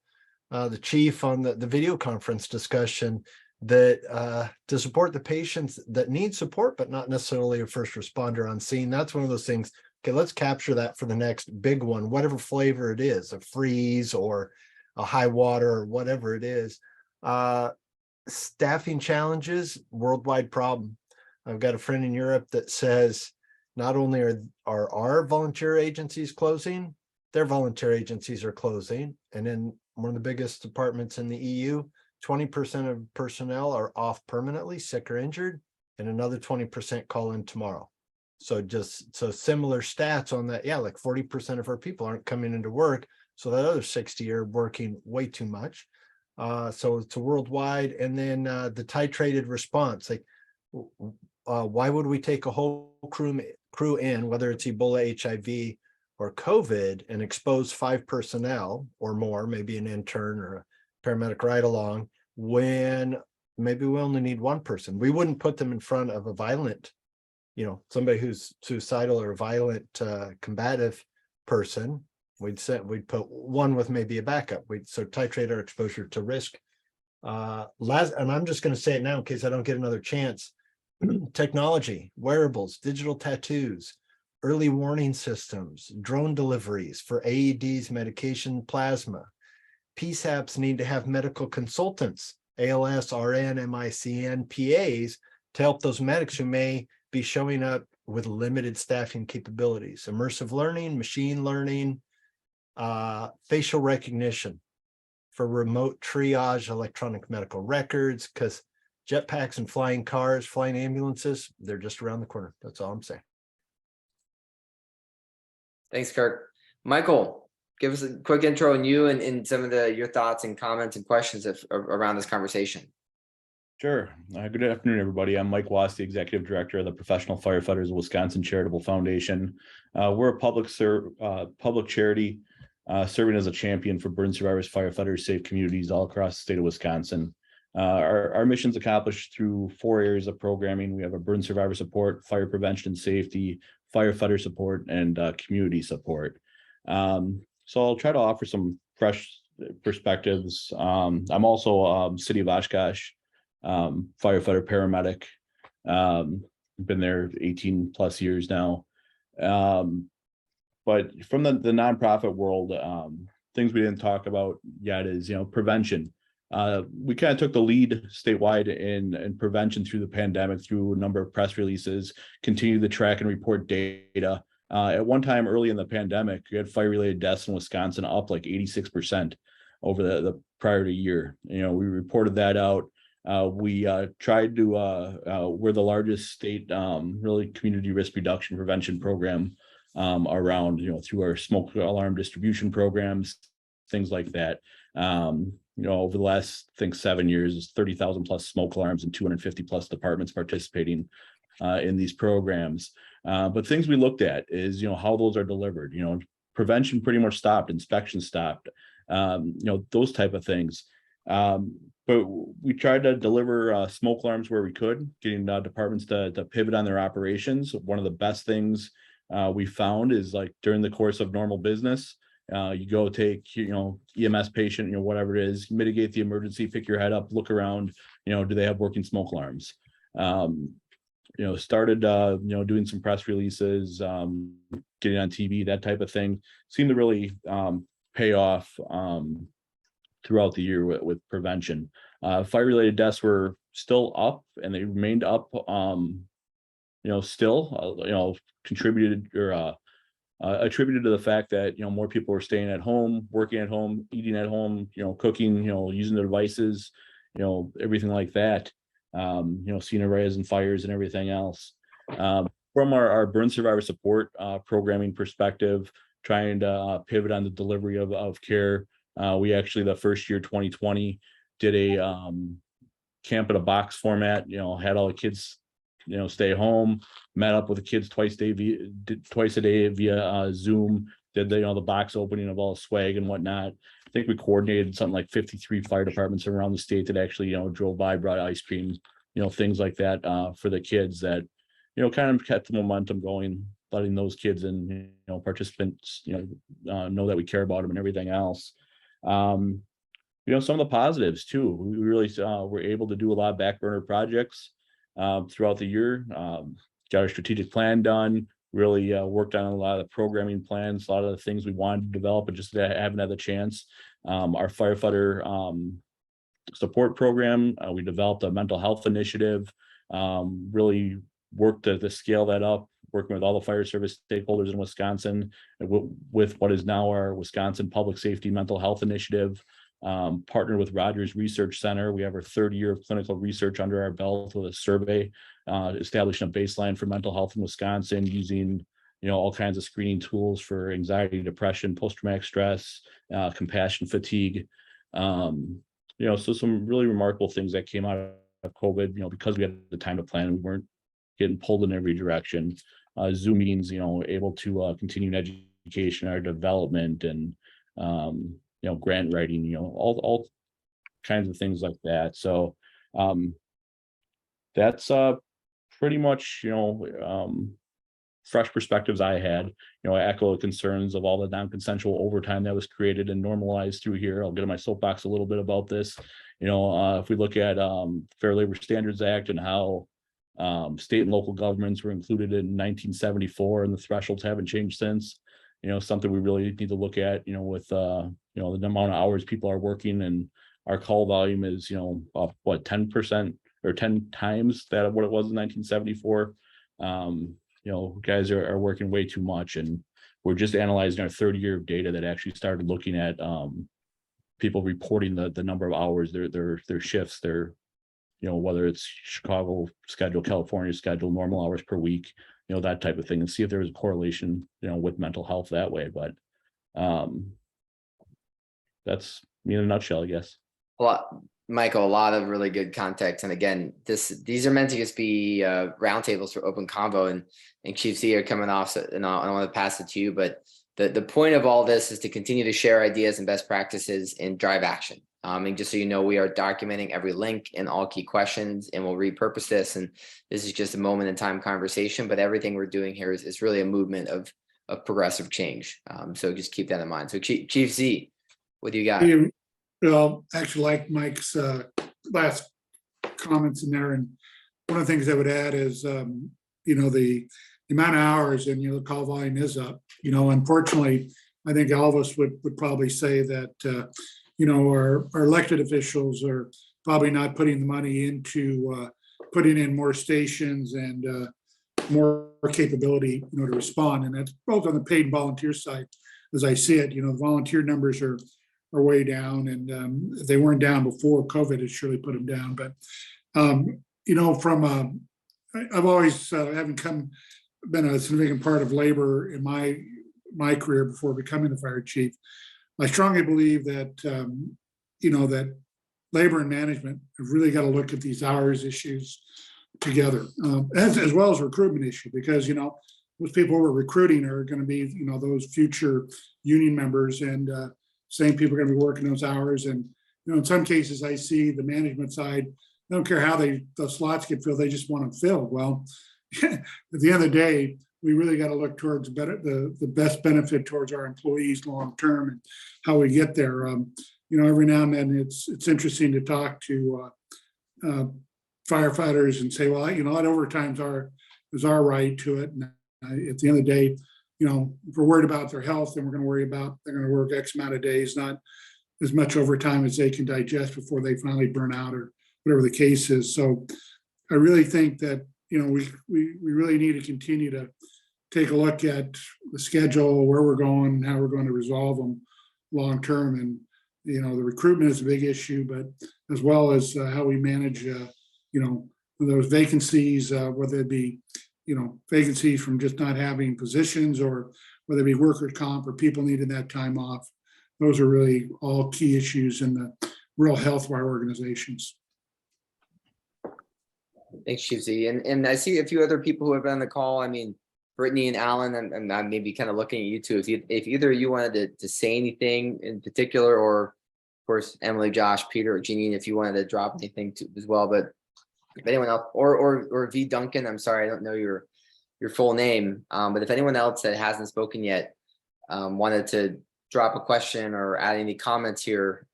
the chief on the video conference discussion that to support the patients that need support, but not necessarily a first responder on scene. That's one of those things. Okay, let's capture that for the next big one, whatever flavor it is, a freeze or a high water or whatever it is. Staffing challenges, worldwide problem. I've got a friend in Europe that says not only are our volunteer agencies closing, their volunteer agencies are closing. And in one of the biggest departments in the EU, 20% of personnel are off permanently, sick or injured, and another 20% call in tomorrow. So similar stats on that. Yeah, like 40% of our people aren't coming into work. So that other 60 are working way too much. So it's a worldwide. And then the titrated response, like why would we take a whole crew in, whether it's Ebola, HIV, or COVID and expose 5 personnel or more, maybe an intern or a paramedic ride along, when maybe we only need 1 person. We wouldn't put them in front of a violent, somebody who's suicidal or violent, combative person. We'd put 1 with maybe a backup. We'd titrate our exposure to risk. And I'm just going to say it now in case I don't get another chance. Technology, wearables, digital tattoos, early warning systems, drone deliveries for AEDs, medication, plasma. PSAPs need to have medical consultants, ALS, RN, MICN, PAs, to help those medics who may be showing up with limited staffing capabilities. Immersive learning, machine learning, facial recognition for remote triage, electronic medical records, because jetpacks and flying cars, flying ambulances, they're just around the corner. That's all I'm saying. Thanks, Kirk. Michael, give us a quick intro on you and some of your thoughts and comments and questions around this conversation. Sure. Good afternoon, everybody. I'm Mike Wass, the Executive Director of the Professional Firefighters of Wisconsin Charitable Foundation. We're a public charity serving as a champion for burn survivors, firefighters, safe communities all across the state of Wisconsin. Our mission's accomplished through 4 areas of programming. We have a burn survivor support, fire prevention and safety, firefighter support, and community support. So I'll try to offer some fresh perspectives. I'm also City of Oshkosh firefighter paramedic. Been there 18 plus years now. But from the nonprofit world, things we didn't talk about yet is, prevention. We kind of took the lead statewide in prevention through the pandemic, through a number of press releases, continue to track and report data. At one time early in the pandemic, we had fire-related deaths in Wisconsin up like 86% over the prior year. We reported that out. We tried to, we're the largest state really community risk reduction prevention program around, through our smoke alarm distribution programs, things like that. Over the last, I think, 7 years, is 30,000 plus smoke alarms and 250 plus departments participating in these programs. But things we looked at is, how those are delivered. Prevention pretty much stopped, inspection stopped, those type of things. But we tried to deliver smoke alarms where we could, getting departments to pivot on their operations. One of the best things we found is, like, during the course of normal business, you go take, EMS patient, whatever it is, mitigate the emergency, pick your head up, look around, do they have working smoke alarms? Started, doing some press releases, getting on TV, that type of thing, seemed to really pay off throughout the year with prevention. Fire-related deaths were still up, and they remained up, still, contributed or attributed to the fact that, more people were staying at home, working at home, eating at home, cooking, using their devices, everything like that, seeing a rise in fires and everything else. From our burn survivor support programming perspective, trying to pivot on the delivery of care. We actually, the first year, 2020, did a camp in a box format, had all the kids, stay home, met up with the kids twice a day via Zoom, did the box opening of all the swag and whatnot. I think we coordinated something like 53 fire departments around the state that actually, drove by, brought ice cream, things like that for the kids that, kind of kept the momentum going, letting those kids and, participants, know that we care about them and everything else. Some of the positives too, we really were able to do a lot of back burner projects throughout the year. Got our strategic plan done, really worked on a lot of the programming plans, a lot of the things we wanted to develop, and just haven't had the chance. Our firefighter support program, we developed a mental health initiative, really worked to scale that up, working with all the fire service stakeholders in Wisconsin with what is now our Wisconsin Public Safety Mental Health Initiative. Partnered with Rogers Research Center. We have our 3rd year of clinical research under our belt with a survey, establishing a baseline for mental health in Wisconsin, using all kinds of screening tools for anxiety, depression, post-traumatic stress, compassion fatigue. So some really remarkable things that came out of COVID, because we had the time to plan, we weren't getting pulled in every direction. Zoom meetings, able to continue education, our development, and grant writing, all kinds of things like that. So that's pretty much fresh perspectives I had. I echo the concerns of all the non-consensual overtime that was created and normalized through here. I'll get on my soapbox a little bit about this. If we look at Fair Labor Standards Act and how state and local governments were included in 1974, and the thresholds haven't changed since. Something we really need to look at. With the amount of hours people are working, and our call volume is 10% or 10 times that of what it was in 1974. Guys are working way too much, and we're just analyzing our third year of data that actually started looking at people reporting the number of hours, their shifts, their whether it's Chicago schedule, California schedule, normal hours per week, that type of thing, and see if there was a correlation with mental health that way. But that's me in a nutshell, I guess. Well, Michael, a lot of really good context. And again, these are meant to just be roundtables for open convo, and Chief Z are coming off, and I want to pass it to you. But the point of all this is to continue to share ideas and best practices and drive action. And just so you know, we are documenting every link and all key questions, and we'll repurpose this. And this is just a moment in time conversation, but everything we're doing here is really a movement of progressive change. So just keep that in mind. So Chief Z, what do you got? Well, actually, like Mike's last comments in there, and one of the things I would add is, the amount of hours and the call volume is up. Unfortunately, I think all of us would probably say that our elected officials are probably not putting the money into putting in more stations and more capability, to respond, and that's both on the paid and volunteer side. As I see it, the volunteer numbers are way down, and if they weren't down before COVID, it surely put them down. But I've always been a significant part of labor in my career before becoming the fire chief. I strongly believe that that labor and management have really got to look at these hours issues together, as well as recruitment issue, because most people we're recruiting are going to be those future union members, and same people are going to be working those hours. And in some cases, I see the management side, they don't care how the slots get filled, they just want them filled. Well, at the end of the day, we really got to look towards the best benefit towards our employees long term, and how we get there. Every now and then it's interesting to talk to firefighters and say, well, what overtime's is our right to it. And at the end of the day, if we're worried about their health, then we're going to worry about they're going to work X amount of days, not as much overtime as they can digest before they finally burn out, or whatever the case is. So I really think that we really need to continue to take a look at the schedule, where we're going, how we're going to resolve them long term. And the recruitment is a big issue, but as well as how we manage those vacancies, whether it be vacancies from just not having positions, or whether it be workers' comp or people needing that time off. Those are really all key issues in the real health of our organizations. Thanks, Chief Z. And I see a few other people who have been on the call. I mean, Brittany and Alan, and I'm maybe kind of looking at you too. If either of you wanted to say anything in particular, or of course, Emily, Josh, Peter, or Jeanine, if you wanted to drop anything too as well. But if anyone else, or V Duncan, I'm sorry, I don't know your full name. But if anyone else that hasn't spoken yet wanted to drop a question or add any comments here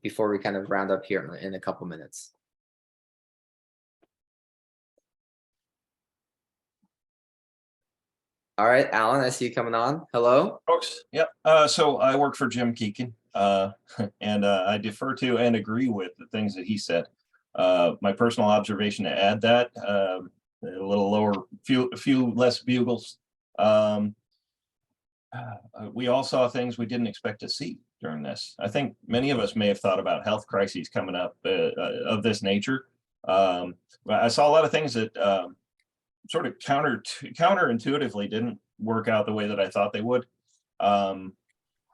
before we kind of round up here in a couple minutes. All right, Alan, I see you coming on. Hello. Folks, yep. So I work for Jim Keegan, and I defer to and agree with the things that he said. My personal observation to add that, a little lower, a few less bugles. We all saw things we didn't expect to see during this. I think many of us may have thought about health crises coming up of this nature. I saw a lot of things that sort of counterintuitively didn't work out the way that I thought they would. And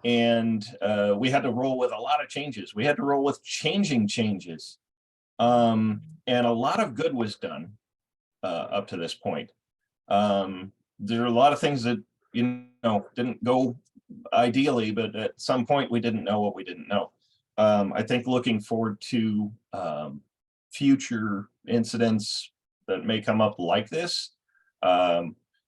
we had to roll with a lot of changes. We had to roll with changing changes. And a lot of good was done up to this point. There are a lot of things that, didn't go ideally, but at some point we didn't know what we didn't know. I think looking forward to future incidents that may come up like this,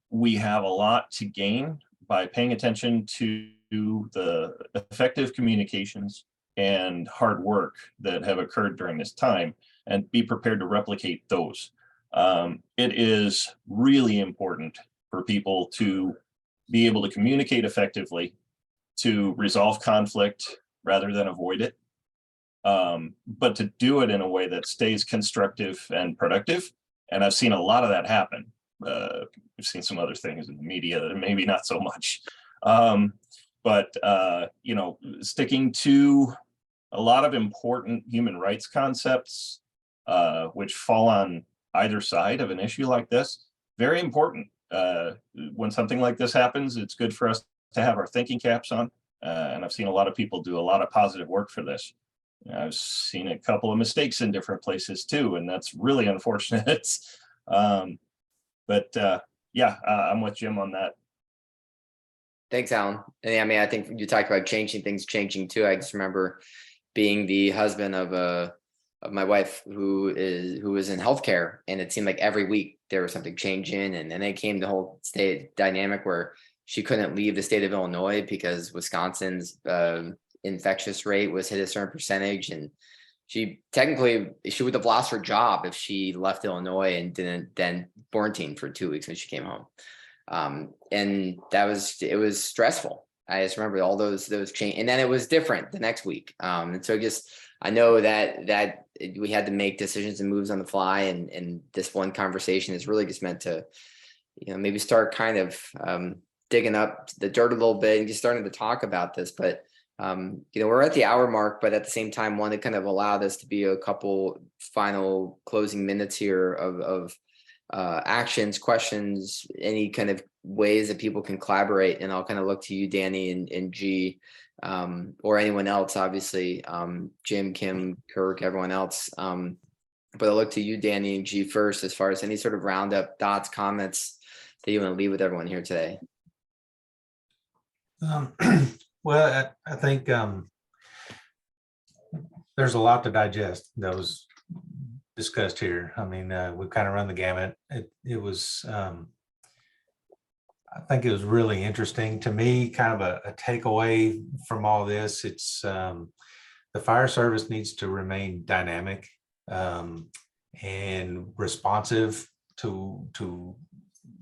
we have a lot to gain by paying attention to the effective communications and hard work that have occurred during this time, and be prepared to replicate those. It is really important for people to be able to communicate effectively, to resolve conflict rather than avoid it, but to do it in a way that stays constructive and productive. And I've seen a lot of that happen. We've seen some other things in the media that maybe not so much. Sticking to a lot of important human rights concepts, which fall on either side of an issue like this, very important. When something like this happens, it's good for us to have our thinking caps on. And I've seen a lot of people do a lot of positive work for this. I've seen a couple of mistakes in different places too, and that's really unfortunate. I'm with Jim on that. Thanks, Alan. And yeah, I mean, I think you talked about changing things, changing too. I just remember being the husband of my wife who was in healthcare, and it seemed like every week there was something changing, and then it came the whole state dynamic where she couldn't leave the state of Illinois because Wisconsin's infectious rate was hit a certain percentage, and she would have lost her job if she left Illinois and didn't then quarantine for 2 weeks when she came home. And it was stressful. I just remember all those change, and then it was different the next week. And so I know that we had to make decisions and moves on the fly, and this one conversation is really just meant to, maybe start kind of digging up the dirt a little bit and just starting to talk about this. But we're at the hour mark, but at the same time want to kind of allow this to be a couple final closing minutes here of actions, questions, any kind of ways that people can collaborate. And I'll kind of look to you, Danny and G, or anyone else, obviously, Jim, Kim, Kirk, everyone else. But I'll look to you, Danny and G, first, as far as any sort of roundup thoughts, comments that you want to leave with everyone here today. Well, I think there's a lot to digest that was discussed here. I mean, we've kind of run the gamut. It was, I think it was really interesting to me, kind of a takeaway from all this. It's the fire service needs to remain dynamic and responsive to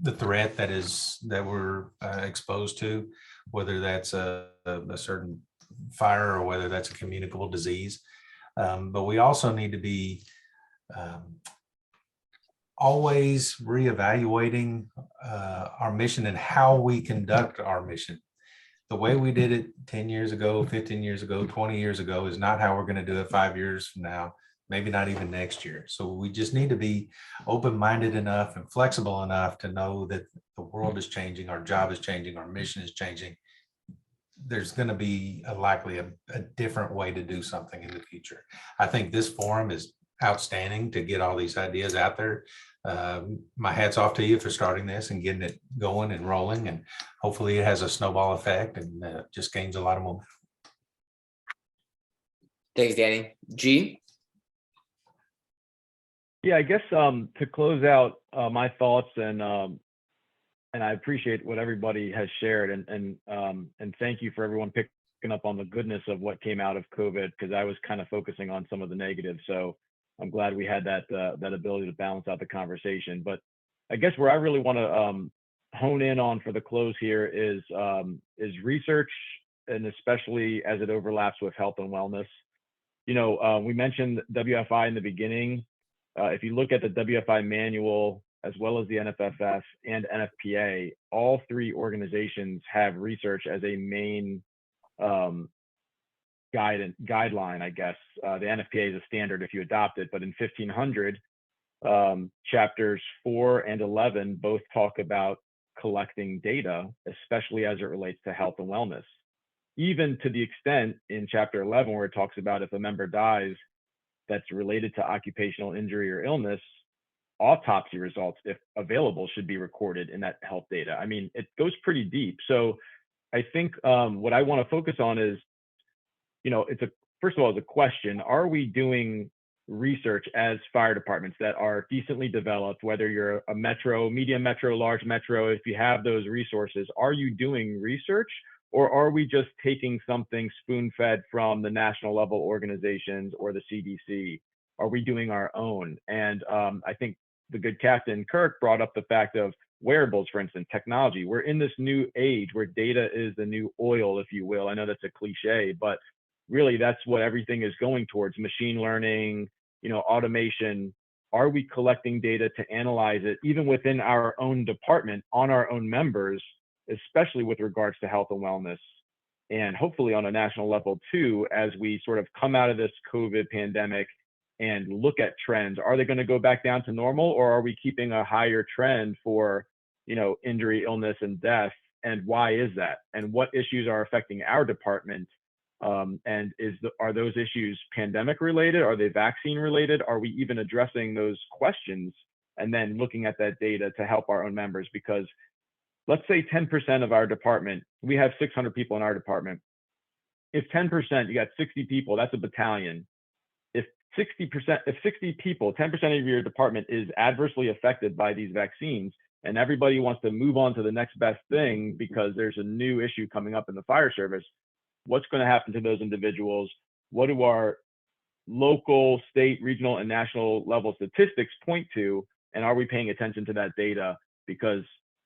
the threat that we're exposed to, whether that's a certain fire or whether that's a communicable disease. But we also need to be always reevaluating our mission and how we conduct our mission. The way we did it 10 years ago, 15 years ago, 20 years ago is not how we're going to do it 5 years from now, maybe not even next year. So we just need to be open-minded enough and flexible enough to know that the world is changing, our job is changing, our mission is changing. There's going to be likely a different way to do something in the future. I think this forum is outstanding to get all these ideas out there. My hat's off to you for starting this and getting it going and rolling, and hopefully it has a snowball effect and just gains a lot of momentum. Thanks, Danny. G? Yeah, I guess to close out my thoughts, and I appreciate what everybody has shared, and thank you for everyone picking up on the goodness of what came out of COVID, because I was kind of focusing on some of the negatives. So I'm glad we had that ability to balance out the conversation. But I guess where I really want to hone in on for the close here is research, and especially as it overlaps with health and wellness. We mentioned WFI in the beginning. If you look at the WFI manual, as well as the NFFF and NFPA, all three organizations have research as a main guideline, I guess. The NFPA is a standard if you adopt it, but in 1500, chapters 4 and 11 both talk about collecting data, especially as it relates to health and wellness. Even to the extent in chapter 11 where it talks about if a member dies that's related to occupational injury or illness, autopsy results, if available, should be recorded in that health data. I mean, it goes pretty deep. So I think what I want to focus on is, first of all, it's a question: are we doing research as fire departments that are decently developed, whether you're a metro, medium metro, large metro, if you have those resources, are you doing research, or are we just taking something spoon-fed from the national level organizations or the CDC? Are we doing our own? And I think the good Captain Kirk brought up the fact of wearables, for instance, technology. We're in this new age where data is the new oil, if you will. I know that's a cliche, but really that's what everything is going towards: machine learning, automation. Are we collecting data to analyze it, even within our own department, on our own members, especially with regards to health and wellness, and hopefully on a national level too, as we sort of come out of this COVID pandemic and look at trends? Are they going to go back down to normal, or are we keeping a higher trend for, injury, illness, and death? And why is that? And what issues are affecting our department? And are those issues pandemic related? Are they vaccine related? Are we even addressing those questions and then looking at that data to help our own members? Because let's say 10% of our department, we have 600 people in our department. If 10%, you got 60 people, that's a battalion. If 60 people, 10% of your department is adversely affected by these vaccines, and everybody wants to move on to the next best thing because there's a new issue coming up in the fire service, what's going to happen to those individuals? What do our local, state, regional, and national level statistics point to? And are we paying attention to that data? Because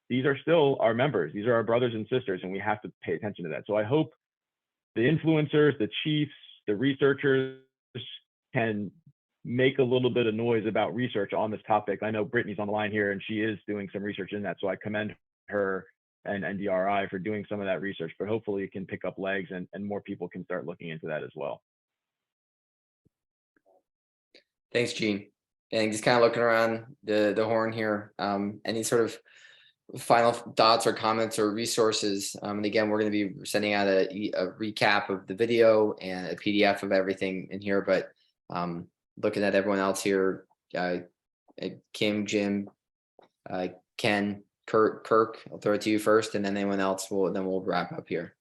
these are still our members. These are our brothers and sisters, and we have to pay attention to that. So I hope the influencers, the chiefs, the researchers can make a little bit of noise about research on this topic. I know Brittany's on the line here, and she is doing some research in that. So I commend her and NDRI for doing some of that research, but hopefully it can pick up legs and more people can start looking into that as well. Thanks, Gene. And just kind of looking around the horn here, any sort of final thoughts or comments or resources? And again, we're going to be sending out a recap of the video and a PDF of everything in here, but looking at everyone else here, Kim, Jim, Ken, Kirk, I'll throw it to you first, and then anyone else we'll wrap up here.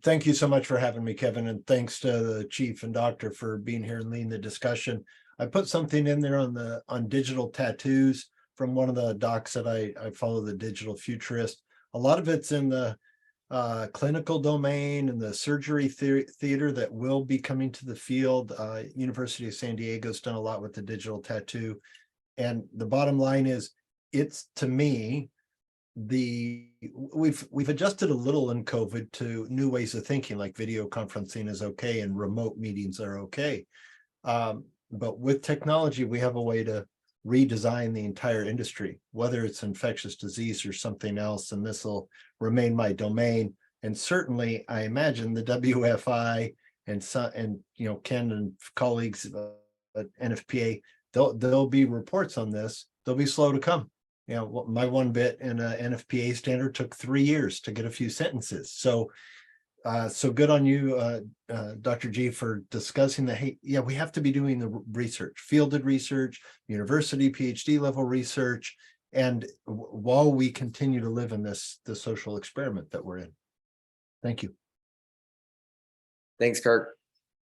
Thank you so much for having me, Kevin, and thanks to the chief and doctor for being here and leading the discussion. I put something in there on digital tattoos from one of the docs that I follow, the Digital Futurist. A lot of it's in the clinical domain and the surgery theater that will be coming to the field. University of San Diego's done a lot with the digital tattoo, and the bottom line is, it's, to me, we've adjusted a little in COVID to new ways of thinking, like video conferencing is okay and remote meetings are okay. But with technology, we have a way to redesign the entire industry, whether it's infectious disease or something else, and this will remain my domain. And certainly, I imagine the WFI and Ken and colleagues at NFPA, there'll be reports on this. They'll be slow to come. My one bit in a NFPA standard took 3 years to get a few sentences. So good on you, Dr. G, for discussing we have to be doing the research, fielded research, university, PhD level research, and while we continue to live in the social experiment that we're in. Thank you. Thanks, Kirk.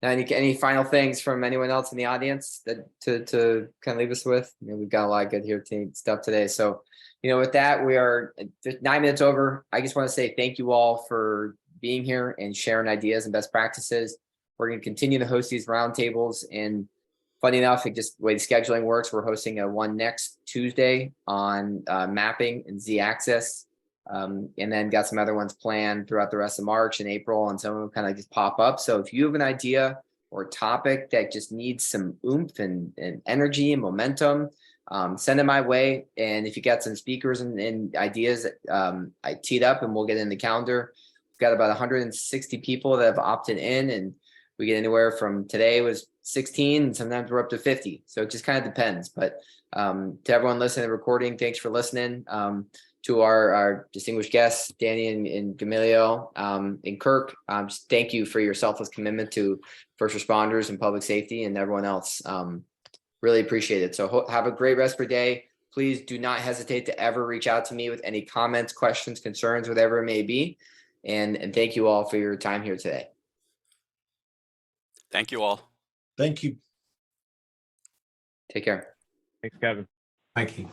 Now, any final things from anyone else in the audience that to kind of leave us with? We've got a lot of good stuff today. So, with that, we are 9 minutes over. I just want to say thank you all for being here and sharing ideas and best practices. We're going to continue to host these roundtables, and funny enough, just the way the scheduling works, we're hosting one next Tuesday on mapping and Z-axis. And then got some other ones planned throughout the rest of March and April, and some of them kind of just pop up. So if you have an idea or a topic that just needs some oomph and energy and momentum, send it my way. And if you got some speakers and ideas, I teed up and we'll get in the calendar. We've got about 160 people that have opted in, and we get anywhere from today was 16, and sometimes we're up to 50. So it just kind of depends. But to everyone listening to the recording, thanks for listening. To our distinguished guests, Danny and Gamilio, and Kirk, just thank you for your selfless commitment to first responders and public safety and everyone else. Really appreciate it. So have a great rest of your day. Please do not hesitate to ever reach out to me with any comments, questions, concerns, whatever it may be. And thank you all for your time here today. Thank you all. Thank you. Take care. Thanks, Kevin. Thank you.